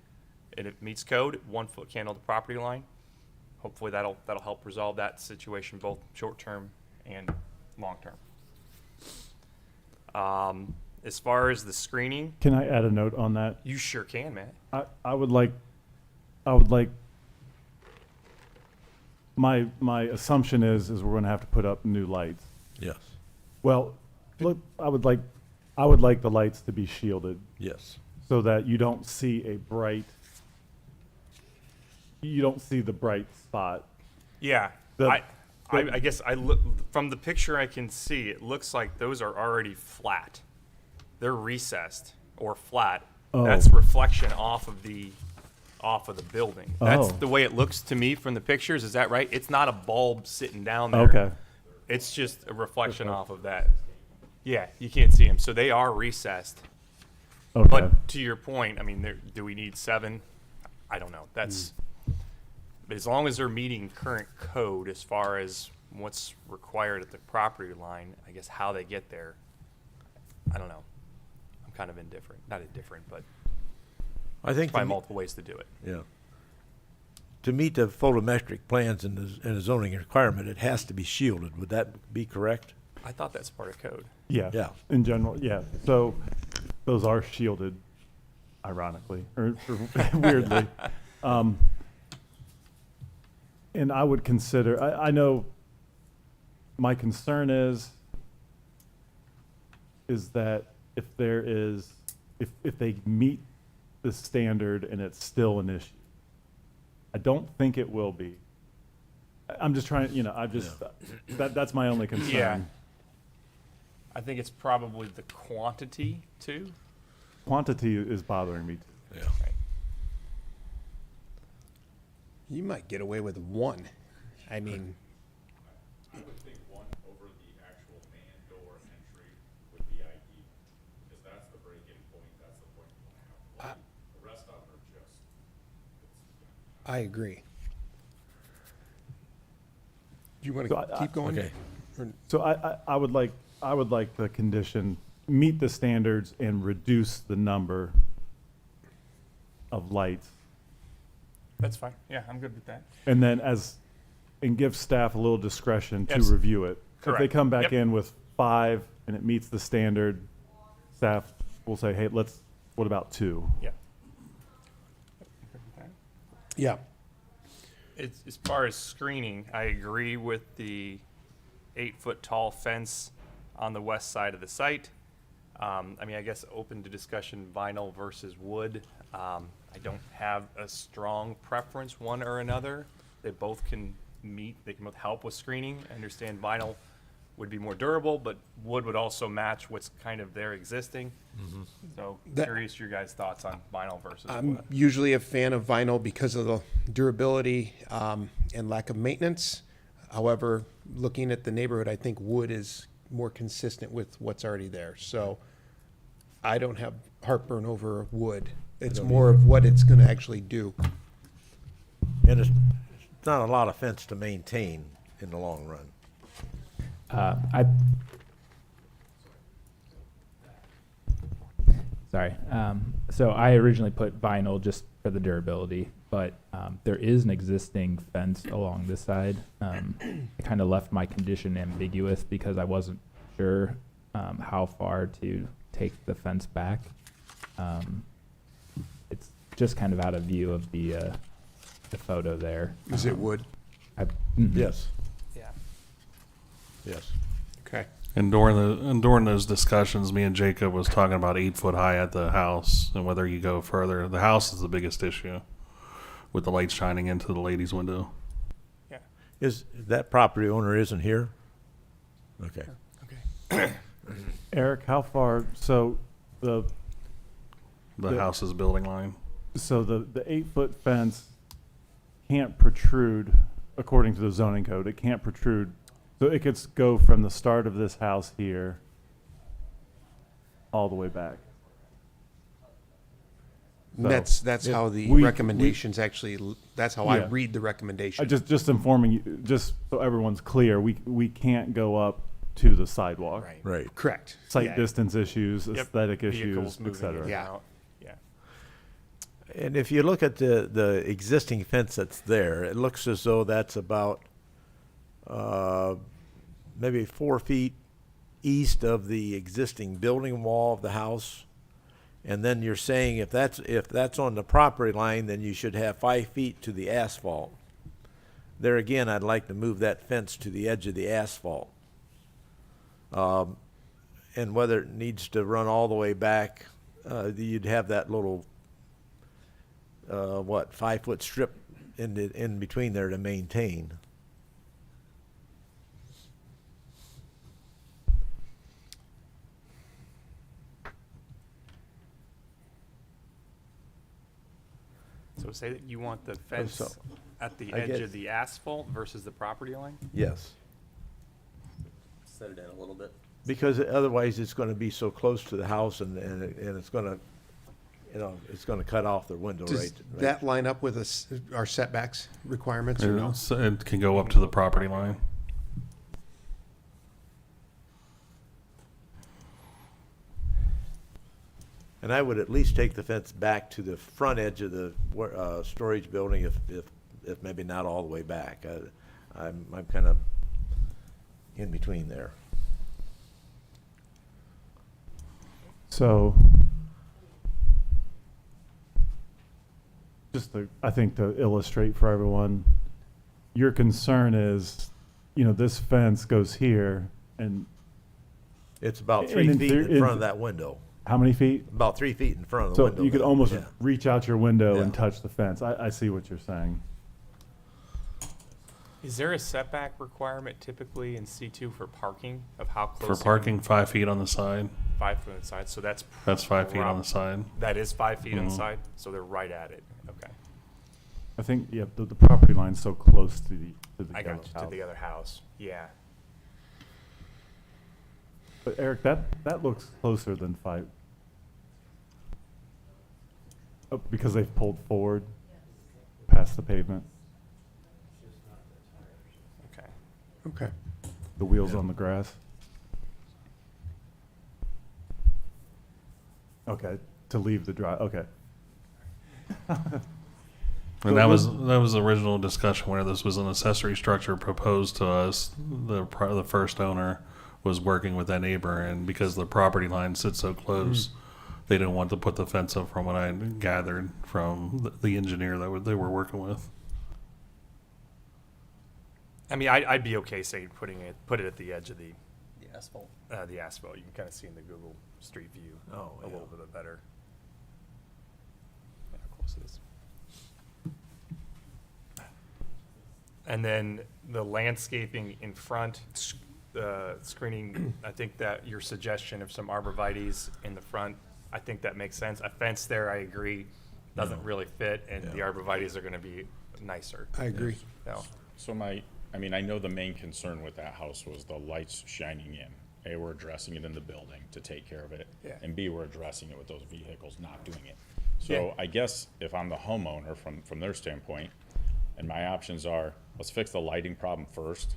and it meets code, 1 foot candle at the property line, hopefully that'll help resolve that situation both short term and long term. As far as the screening, Can I add a note on that? you sure can, man. I would like, my assumption is we're gonna have to put up new lights. Yes. Well, look, I would like the lights to be shielded Yes. so that you don't see the bright spot. Yeah, I guess I look from the picture I can see. It looks like those are already flat. They're recessed or flat. Oh. That's reflection off of the building. That's Oh. the way it looks to me from the pictures. Is that right? It's not a bulb sitting down there. Okay. It's just a reflection off of that. Yeah, you can't see them, so they are recessed. Okay. But to your point, I mean, do we need 7? I don't know. That's but as long as they're meeting current code as far as what's required at the property line, I guess how they get there, I don't know. I'm kind of indifferent. Not indifferent, but I think, probably multiple ways to do it. yeah. To meet the photometric plans and the zoning requirement, it has to be shielded. Would that be correct? I thought that's part of code. Yeah. Yeah. In general, yeah. So those are shielded, ironically, or weirdly. And I would consider, I know my concern is that if they meet the standard and it's still an issue. I don't think it will be. I'm just trying, that's my only concern. Yeah. I think it's probably the quantity too. Quantity is bothering me too. Yeah. Right. You might get away with 1. I mean, I would think 1 over the actual man door entry would be ideal, because that's the break-in point, that's the point you want to have. The rest of them are just, I agree. Do you want So to keep going? okay. Or- So I would like the condition, meet the standards and reduce the number of lights. That's fine. Yeah, I'm good with that. And then and give staff a little discretion to Yes. review it. If they Correct. come back Yep. in with 5 and it meets the standard, staff will say, hey, what about 2? Yeah. Yeah. As far as screening, I agree with the 8-foot tall fence on the west side of the site. I mean, I guess open to discussion, vinyl versus wood. I don't have a strong preference, one or another. They both can meet, they can both help with screening. I understand vinyl would be more durable, but wood would also match what's kind of there existing. So curious your guys' thoughts on vinyl versus I'm wood. usually a fan of vinyl because of the durability and lack of maintenance. However, looking at the neighborhood, I think wood is more consistent with what's already there. So I don't have heartburn over wood. It's more of what it's going to actually do. And it's not a lot of fence to maintain in the long run. Sorry. So I originally put vinyl just for the durability, but there is an existing fence along this side. I kind of left my condition ambiguous because I wasn't sure how far to take the fence back. It's just kind of out of view of the photo there. Is it wood? Yes, Yeah. yes. Okay. And during those discussions, me and Jacob was talking about 8 foot high at the house and whether you go further. The house is the biggest issue with the light shining into the lady's window. Yeah. Is that property owner isn't here? Okay. Eric, how far, so the House is building line. So the 8-foot fence can't protrude, according to the zoning code, it can't protrude. So it could go from the start of this house here all the way back. So That's how the we- recommendations actually, that's how I Yeah. read the recommendation. just informing you, just so everyone's clear, we can't go up to the sidewalk. Right. Right. Correct. Site Yeah. distance issues, Yep. aesthetic Vehicles issues, moving et cetera. in and Yeah. out. Yeah. And if you look at the existing fence that's there, it looks as though that's about maybe 4 feet east of the existing building wall of the house. And then you're saying if that's on the property line, then you should have 5 feet to the asphalt. There again, I'd like to move that fence to the edge of the asphalt. And whether it needs to run all the way back, you'd have that little 5-foot strip in between there to maintain. So say that you want the fence so at the I edge guess- of the asphalt versus the property line? Yes. Set it in a little bit. Because otherwise it's gonna be so close to the house and it's gonna, it's gonna cut off their window Does right. that line up with our setbacks requirements or no? It can go up to the property line. And I would at least take the fence back to the front edge of the storage building if maybe not all the way back. I'm kind of in between there. So, I think to illustrate for everyone, your concern is, this fence goes here, and It's about And 3 in feet theor- in front of that window. how many feet? About 3 feet in front of the So window. you could there. almost Yeah. reach out your window and Yeah. touch the fence. I see what you're saying. Is there a setback requirement typically in C2 for parking of how For close? parking, 5 feet on the side. 5 foot inside, so that's. That's 5 feet on prob- the side. That is 5 feet Mhm. inside, so they're right at it. Okay. I think, yeah, the property line's so close to the I yellow got you, to house. the other house. Yeah. But Eric, that looks closer than 5. Oh, because they've pulled forward past the pavement, Okay. Okay. the wheels on the grass. Okay, to leave the drive, okay. And that was the original discussion where this was an accessory structure proposed to us. The first owner was working with that neighbor, and because the property line sits so close, they didn't want to put the fence up. From what I gathered from the engineer that they were working with. I mean, I'd be okay saying put it at the edge of the The asphalt. The asphalt. You can kind of see in the Google Street View Oh, a yeah. little bit better. Yeah, how close it is. And then the landscaping in front, screening, I think that your suggestion of some arborvitaes in the front, I think that makes sense. A fence there, I agree, doesn't really fit, and the arborvitaes are gonna be nicer. I agree. No. So I mean, I know the main concern with that house was the lights shining in. A, we're addressing it in the building to take care of it. Yeah. And B, we're addressing it with those vehicles not doing it. So Yeah. I guess if I'm the homeowner from their standpoint, and my options are, let's fix the lighting problem first.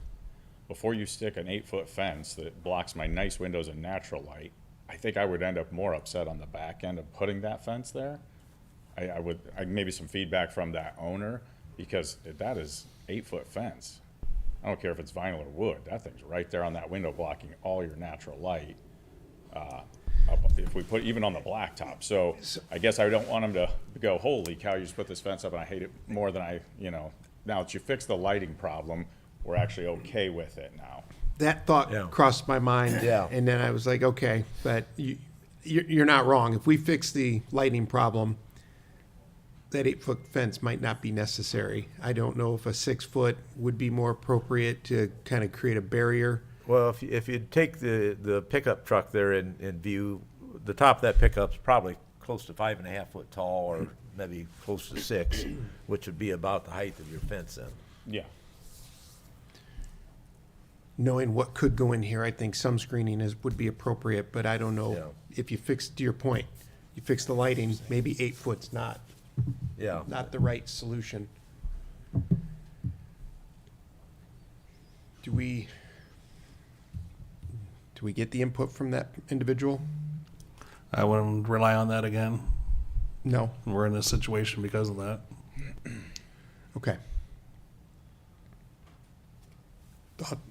Before you stick an 8-foot fence that blocks my nice windows and natural light, I think I would end up more upset on the back end of putting that fence there. I maybe some feedback from that owner, because that is 8-foot fence. I don't care if it's vinyl or wood, that thing's right there on that window blocking all your natural light. If we put, even on the blacktop, so I guess I don't want them to go, holy cow, you just put this fence up and I hate it more than now that you fix the lighting problem, we're actually okay with it now. That thought Yeah. crossed my mind. Yeah. And then I was like, okay, but you're not wrong. If we fix the lighting problem, that 8-foot fence might not be necessary. I don't know if a 6-foot would be more appropriate to kind of create a barrier. Well, if you take the pickup truck there in view, the top of that pickup's probably close to 5.5 foot tall, or maybe close to 6, which would be about the height of your fence then. Yeah. Knowing what could go in here, I think some screening would be appropriate, but I don't know Yeah. if you fix, to your point, you fix the lighting, maybe 8 foot's not Yeah. the right solution. Do we get the input from that individual? I wouldn't rely on that again. No? We're in this situation because of that. Okay.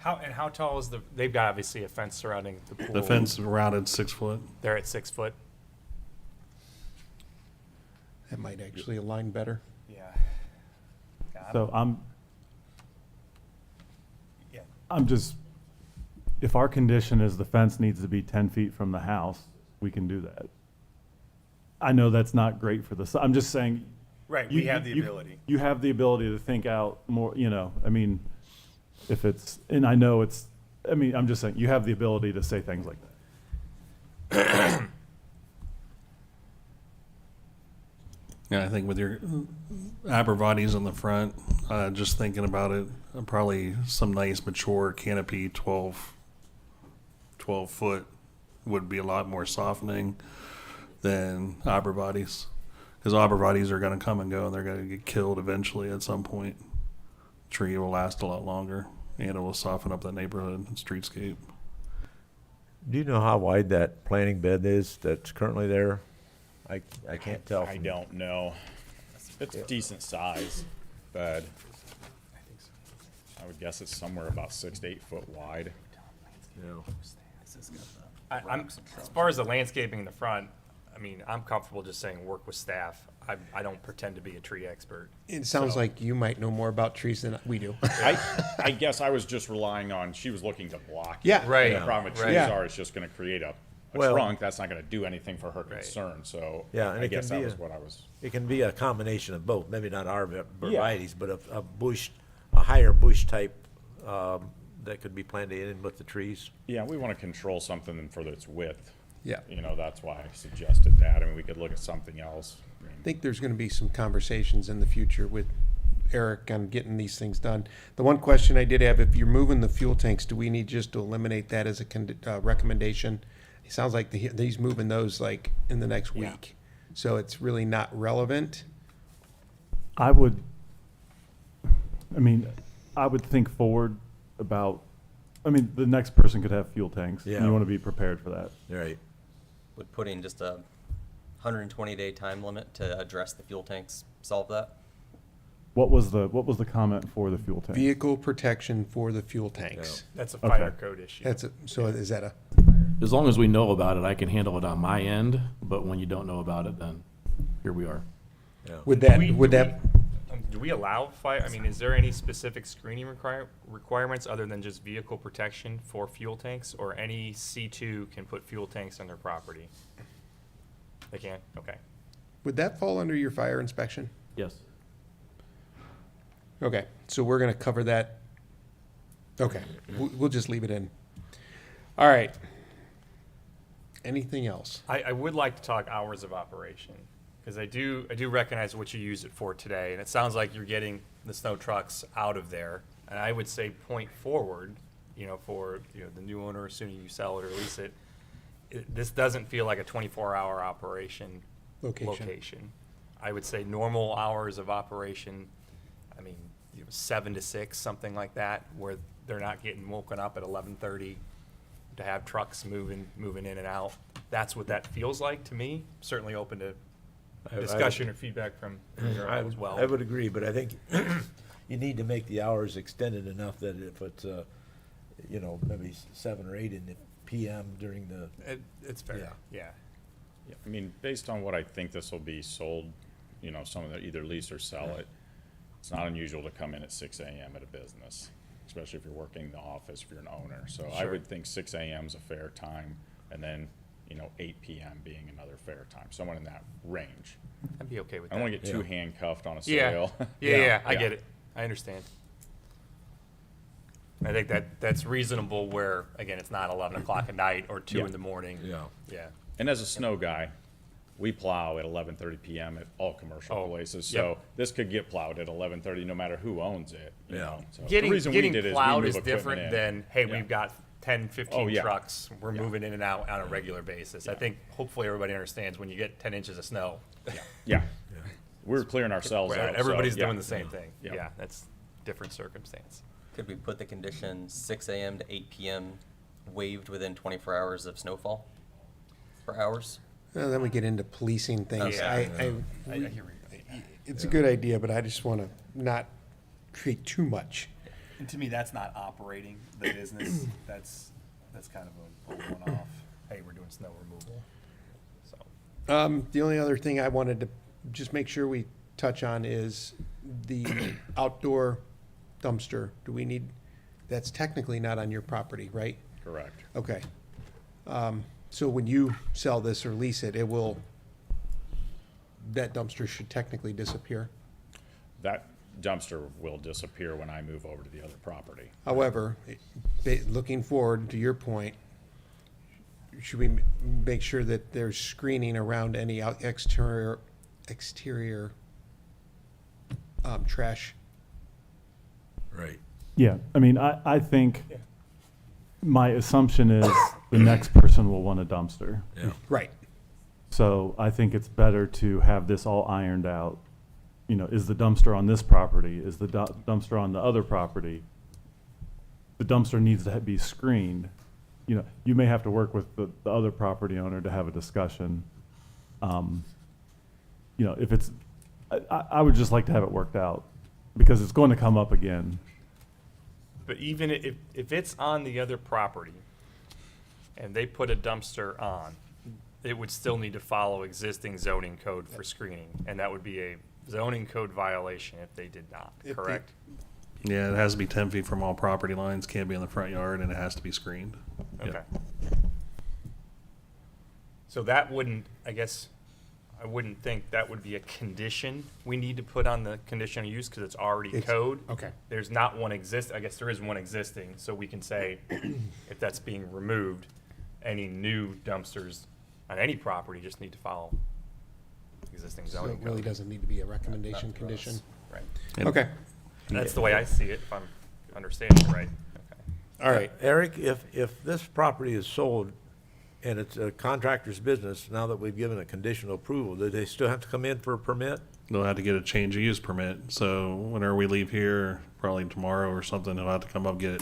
How tall is they've got obviously a fence surrounding the pool. The fence around it's 6 foot. They're at 6 foot. That might actually align better. Yeah. So Yeah. I'm just, if our condition is the fence needs to be 10 feet from the house, we can do that. I know that's not great for I'm just saying. Right, we have the ability. You have the ability to think out more, I mean, if it's, and I know it's, I mean, I'm just saying, you have the ability to say things like that. Yeah, I think with your arborvitaes in the front, just thinking about it, probably some nice mature canopy 12 foot would be a lot more softening than arborvitaes. Because arborvitaes are going to come and go, and they're going to get killed eventually at some point. Tree will last a lot longer, and it will soften up the neighborhood and streetscape. Do you know how wide that planting bed is that's currently there? I can't tell. I don't know. It's decent size bed. I would guess it's somewhere about 6 to 8 foot wide. I'm as far as the landscaping in the front, I mean, I'm comfortable just saying work with staff. I don't pretend to be a tree expert. It sounds So- like you might know more about trees than we do. I guess I was just relying on, she was looking to block. Yeah. it. Right. And the problem with Right. trees Yeah. are, it's just gonna create a Well- trunk, that's not gonna do anything for her concern, so. Yeah, and I it can guess that be was a- what I was. It can be a combination of both, maybe not arborvitaes, but a bush, a higher bush type, that could be planted in with the trees. Yeah, we wanna control something for its width. Yeah. That's why I suggested that. I mean, we could look at something else. I think there's going to be some conversations in the future with Eric on getting these things done. The one question I did have, if you're moving the fuel tanks, do we need just to eliminate that as a recommendation? It sounds like he's moving those like in the next Yeah. week. So it's really not relevant. I would think forward about, the next person could have fuel tanks. And Yeah. you want to be prepared for that. Right. Would putting just a 120-day time limit to address the fuel tanks solve that? What was the comment for the fuel tank? Vehicle protection for the fuel tanks. That's a Okay. fire code issue. So is that As long as we know about it, I can handle it on my end, but when you don't know about it, then here we are. would that, do we allow fire, I mean, is there any specific screening requirements other than just vehicle protection for fuel tanks? Or any C2 can put fuel tanks on their property? They can? Okay. Would that fall under your fire inspection? Yes. Okay, so we're gonna cover that. Okay, we'll just leave it in. All right. Anything else? I would like to talk hours of operation, because I do recognize what you use it for today, and it sounds like you're getting the snow trucks out of there. And I would say point forward, for the new owner, assuming you sell it or lease it, this doesn't feel like a 24-hour operation location. I would say normal hours of operation, I mean, 7 to 6, something like that, where they're not getting woken up at 11:30 to have trucks moving in and out. That's what that feels like to me. Certainly open to discussion or feedback from your as well. I would agree, but I think you need to make the hours extended enough that if it's, maybe 7 or 8 in the PM during the. It's fair, yeah. Yeah, I mean, based on what I think this will be sold, some of the either lease or sell it, it's not unusual to come in at 6 a.m. at a business, especially if you're working in the office, if you're an owner. So I would think 6 a.m. is a fair time, and then, 8 p.m. being another fair time, somewhere in that range. I'd be okay with I that. don't want to get too handcuffed on a Yeah. sale. Yeah, I get it. I understand. I think that's reasonable where, again, it's not 11 o'clock at night or 2 in the morning. Yeah. And as a snow guy, we plow at 11:30 p.m. at all commercial places. So this could get plowed at 11:30 no matter who owns it. You know? So the reason we did is we plowed move is equipment different in. than, hey, we've got 10, 15 yeah. trucks. We're moving in and out on a regular basis. I think hopefully everybody understands when you get 10 inches of snow. Yeah. We're clearing ourselves out. Everybody's so, doing the same thing. Yeah. Yeah, that's different circumstance. Could we put the condition 6 a.m. to 8 p.m. waived within 24 hours of snowfall for hours? Well, then we get into policing things. Yeah. I hear what you're saying. It's a good idea, but I just want to not create too much. And to me, that's not operating the business. That's kind of a one-off. Hey, we're doing snow removal. So The only other thing I wanted to just make sure we touch on is the outdoor dumpster. Do we need, that's technically not on your property, right? Correct. Okay. So when you sell this or lease it, that dumpster should technically disappear. That dumpster will disappear when I move over to the other property. However, looking forward to your point, should we make sure that there's screening around any exterior trash? Right. Yeah, I mean, I think my assumption is the next person will want a dumpster. Yeah. Right. So I think it's better to have this all ironed out. Is the dumpster on this property? Is the dumpster on the other property? The dumpster needs to be screened. You may have to work with the other property owner to have a discussion. If it's, I would just like to have it worked out because it's going to come up again. but even if it's on the other property and they put a dumpster on, it would still need to follow existing zoning code for screening, and that would be a zoning code violation if they did not, correct? Yeah, it has to be 10 feet from all property lines, can't be in the front yard, and it has to be screened. Okay. So that wouldn't, I guess, I wouldn't think that would be a condition we need to put on the conditional use because it's already code. Okay. There's not one I guess there is one existing, so we can say if that's being removed, any new dumpsters on any property just need to follow existing So zoning it really code. doesn't need to be a recommendation condition? Right. Okay. That's the way I see it, if I'm understanding it right. Okay. All right. Eric, if this property is sold and it's a contractor's business, now that we've given a conditional approval, do they still have to come in for a permit? They'll have to get a change of use permit. So whenever we leave here, probably tomorrow or something, he'll have to come up get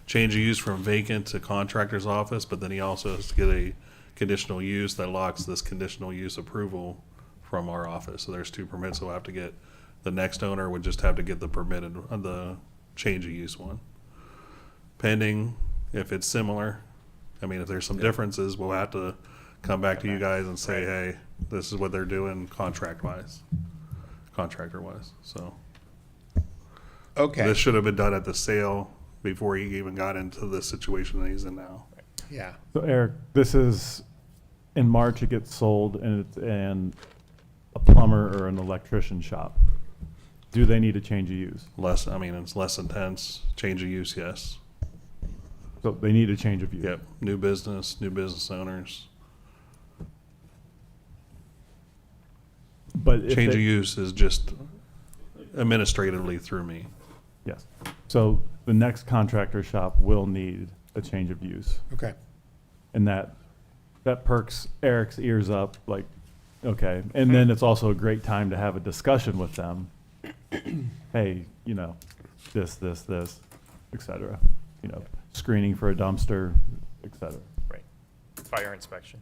change of use from vacant to contractor's office. But then he also has to get a conditional use that locks this conditional use approval from our office. So there's two permits he'll have to get. The next owner would just have to get the permitted, the change of use one. Pending, if it's similar, I mean, if there's some differences, we'll have to come back to you guys and say, hey, this is what they're doing contractor-wise. So Okay. This should have been done at the sale before he even got into the situation that he's in now. Yeah. So Eric, this is, in March it gets sold and it's in a plumber or an electrician shop. Do they need a change of use? It's less intense. Change of use, yes. So they need a change of use. Yep. New business owners. But if Change they- of use is just administratively through me. Yes. So the next contractor shop will need a change of use. Okay. And that perks Eric's ears up, like, okay. And then it's also a great time to have a discussion with them. Hey, this, et cetera. Screening for a dumpster, et cetera. Right. Fire inspection.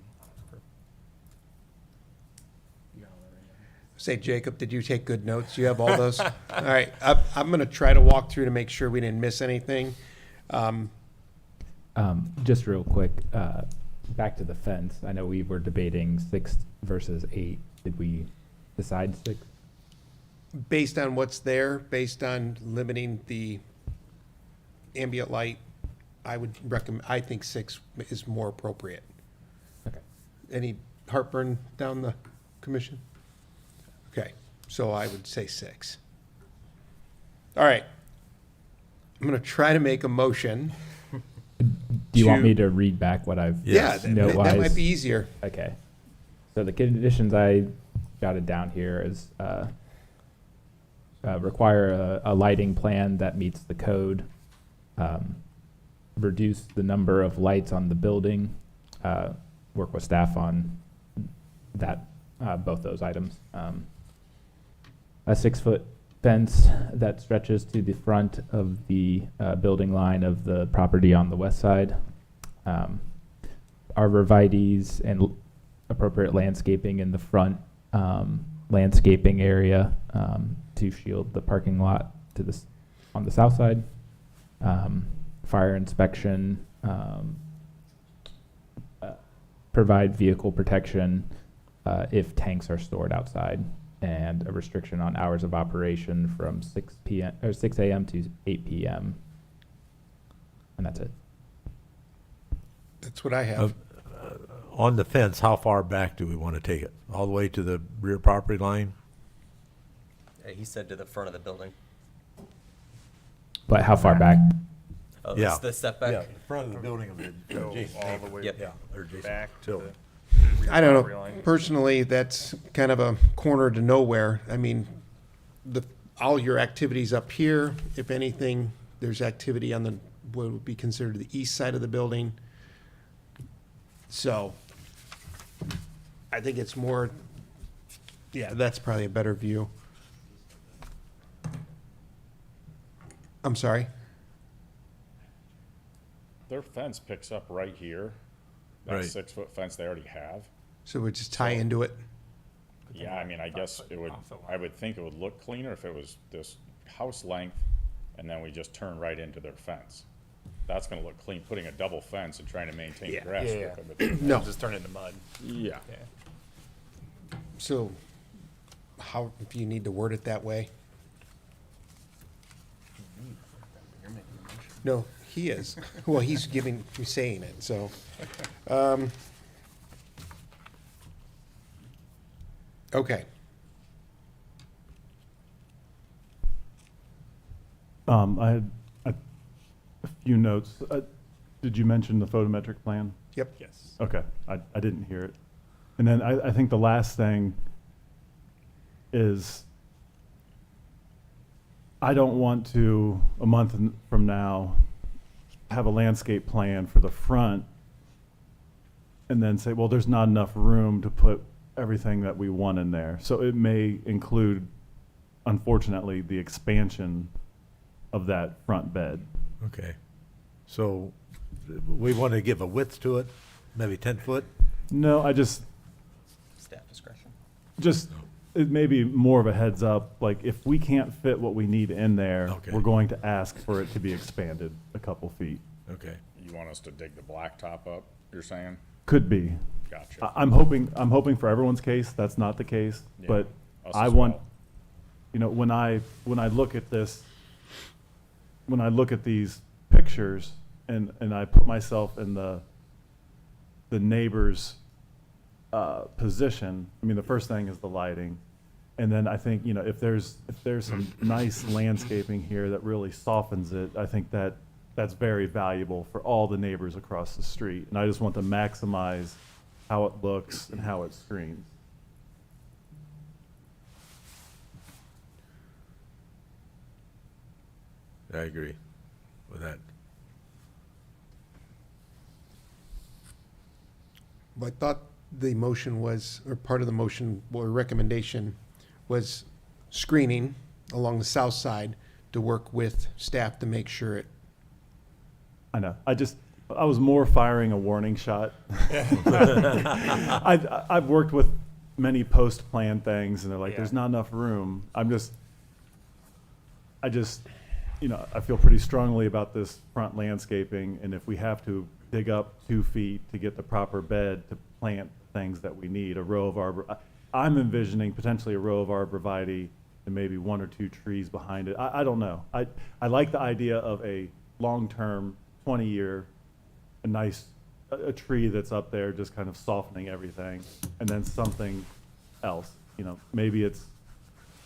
Say, Jacob, did you take good notes? You have all those? All right, I'm going to try to walk through to make sure we didn't miss anything. Just real quick, back to the fence. I know we were debating 6 versus 8. Did we decide 6? Based on what's there, based on limiting the ambient light, I would recommend, I think 6 is more appropriate. Okay. Any heartburn down the commission? Okay, so I would say 6. All right. I'm going to try to make a motion. Do you want me to read back what I've Yeah, that note-wise? might be easier. Okay. So the conditions I jotted down here is require a lighting plan that meets the code, reduce the number of lights on the building, work with staff on that, both those items. A 6-foot fence that stretches to the front of the building line of the property on the west side. Arborvitae's and appropriate landscaping in the front landscaping area to shield the parking lot to on the south side. Fire inspection, provide vehicle protection if tanks are stored outside, and a restriction on hours of operation from 6 a.m. to 8 p.m. And that's it. That's what I have. On the fence, how far back do we want to take it? All the way to the rear property line? He said to the front of the building. But how far back? Oh, Yeah. that's the setback? Yeah, the front of the building of the Go adjacent all the neighbor. way Yep. Yeah, or adjacent back to building. the rear I don't property know. line. Personally, that's kind of a corner to nowhere. I mean, all your activities up here, if anything, there's activity on what would be considered the east side of the building. So I think it's more, yeah, that's probably a better view. I'm sorry? Their fence picks up right here. That Right. 6-foot fence they already have. So we just tie into it? Yeah, I mean, I guess it would, I would think it would look cleaner if it was this house length and then we just turn right into their fence. That's gonna look clean, putting a double fence and trying to maintain the grass. Yeah. with it. No. Just turn it into mud. Yeah. Yeah. So how, if you need to word it that way? No, he is. Well, he's saying it, so. Okay. I had a few notes. Did you mention the photometric plan? Yep. Yes. Okay, I didn't hear it. And then I think the last thing is I don't want to, a month from now, have a landscape plan for the front and then say, well, there's not enough room to put everything that we want in there. So it may include, unfortunately, the expansion of that front bed. Okay. So we want to give a width to it, maybe 10 foot? No, I just, Staff discretion. it may be more of a heads up, like if we can't fit what we need in there, Okay. we're going to ask for it to be expanded a couple feet. Okay. You want us to dig the blacktop up, you're saying? Could be. Gotcha. I'm hoping for everyone's case, that's not the case, Yeah, but us I as want, well. when I look at this, when I look at these pictures and I put myself in the neighbor's position, I mean, the first thing is the lighting. And then I think, if there's some nice landscaping here that really softens it, I think that's very valuable for all the neighbors across the street. And I just want to maximize how it looks and how it screens. I agree with that. I thought the motion was, or part of the motion or recommendation was screening along the south side to work with staff to make sure it. I know. I was more firing a warning shot. I've worked with many post-plan things, and they're like, "There's not enough room." I feel pretty strongly about this front landscaping, and if we have to dig up 2 feet to get the proper bed to plant things that we need, a row of I'm envisioning potentially a row of arborvitae and maybe 1 or 2 trees behind it. I don't know. I like the idea of a long-term, 20-year, a tree that's up there just kind of softening everything, and then something else. Maybe it's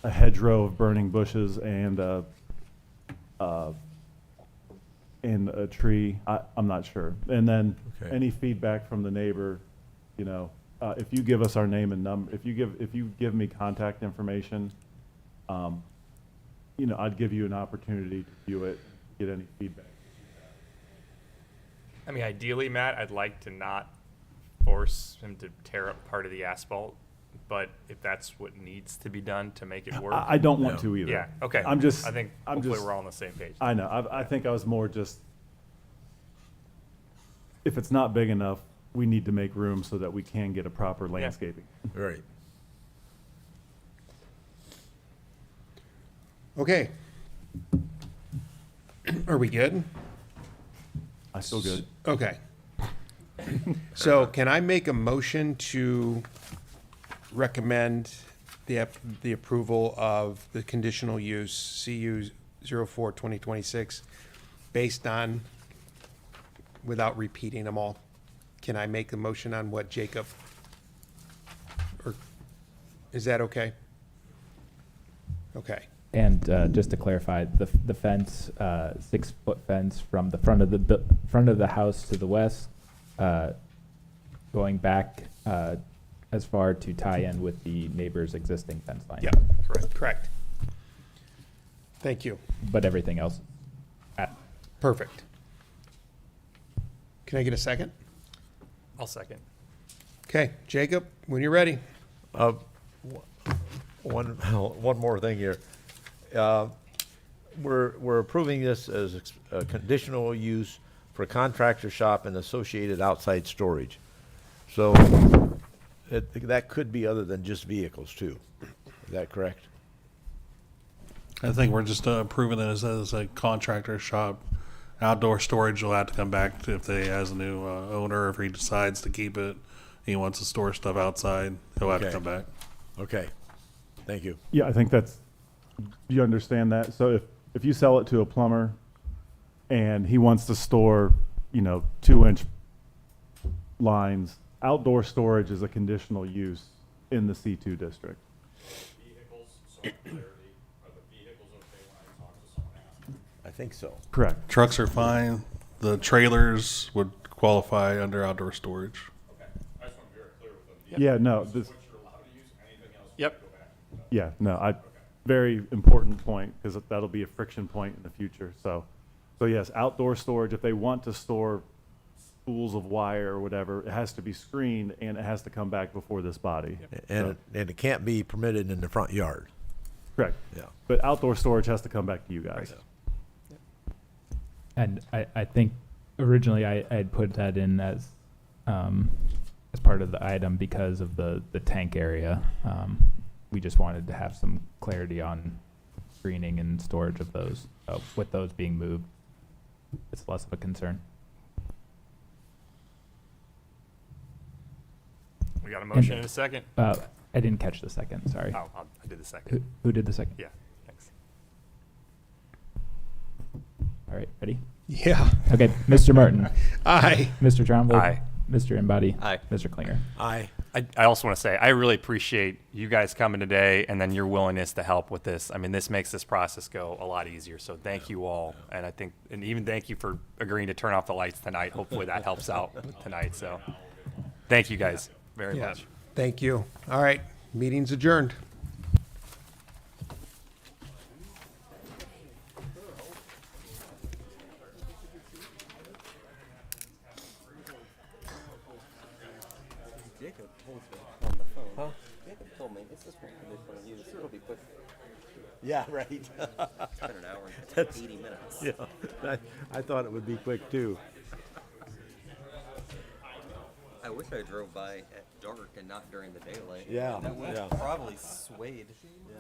a hedgerow of burning bushes and a tree. I'm not sure. And then any feedback from the neighbor, if you give us our name and number, if you give me contact information, I'd give you an opportunity to view it, get any feedback. I mean, ideally, Matt, I'd like to not force him to tear up part of the asphalt, but if that's what needs to be done to make it work. I don't want to either. Yeah, okay. I think hopefully we're all on the same page. I know. I think I was more just, if it's not big enough, we need to make room so that we can get a proper landscaping. Right. Okay. Are we good? I still good. Okay. So can I make a motion to recommend the approval of the conditional use CU 04-2026 based on, without repeating them all? Can I make a motion on what Jacob, or is that okay? Okay. And just to clarify, the fence, 6-foot fence from the front of the house to the west, going back as far to tie in with the neighbor's existing fence line. Yeah, correct. Thank you. But everything else, Perfect. Can I get a second? I'll second. Okay, Jacob, when you're ready. One more thing here. We're approving this as a conditional use for contractor shop and associated outside storage. So that could be other than just vehicles too. Is that correct? I think we're just approving it as a contractor shop. Outdoor storage will have to come back if they has a new owner. If he decides to keep it, he wants to store stuff outside, he'll have to come back. Okay. Thank you. Yeah, I think you understand that. So if you sell it to a plumber and he wants to store, 2-inch lines, outdoor storage is a conditional use in the C2 district. Vehicles, so clarity, are the vehicles okay when I talk to someone else? I think so. Correct. Trucks are fine. The trailers would qualify under outdoor storage. Okay, I just want to be very clear with them. Yeah, no, This this, is what you're allowed to use, anything else Yep. go back. yeah, no, very important point, because that'll be a friction point in the future. So yes, outdoor storage, if they want to store spools of wire or whatever, it has to be screened and it has to come back before this body. And it can't be permitted in the front yard. Correct. Yeah. But outdoor storage has to come back to you guys. and I think originally I had put that in as part of the item because of the tank area. We just wanted to have some clarity on screening and storage of those. With those being moved, it's less of a concern. We got a motion and a second. I didn't catch the second, sorry. Oh, I did the second. Who did the second? Yeah, thanks. All right, ready? Yeah. Okay, Mr. Martin, Aye. Mr. Trombley. Aye. Mr. Embody. Aye. Mr. Klinger. Aye. I also want to say I really appreciate you guys coming today and then your willingness to help with this. I mean, this makes this process go a lot easier. So thank you all, and I think, and even thank you for agreeing to turn off the lights tonight. Hopefully that helps out tonight. So thank you guys very Yeah. much. Thank you. All right, meeting's adjourned. Jacob told me on the phone. Huh? Jacob told me it's just predictable on you. So it'll be quick. Yeah, right. It's been an hour and 80 minutes. Yeah, I thought it would be quick too. I wish I drove by at dark and not during the daylight. Yeah, That would yeah. have probably swayed. Yeah.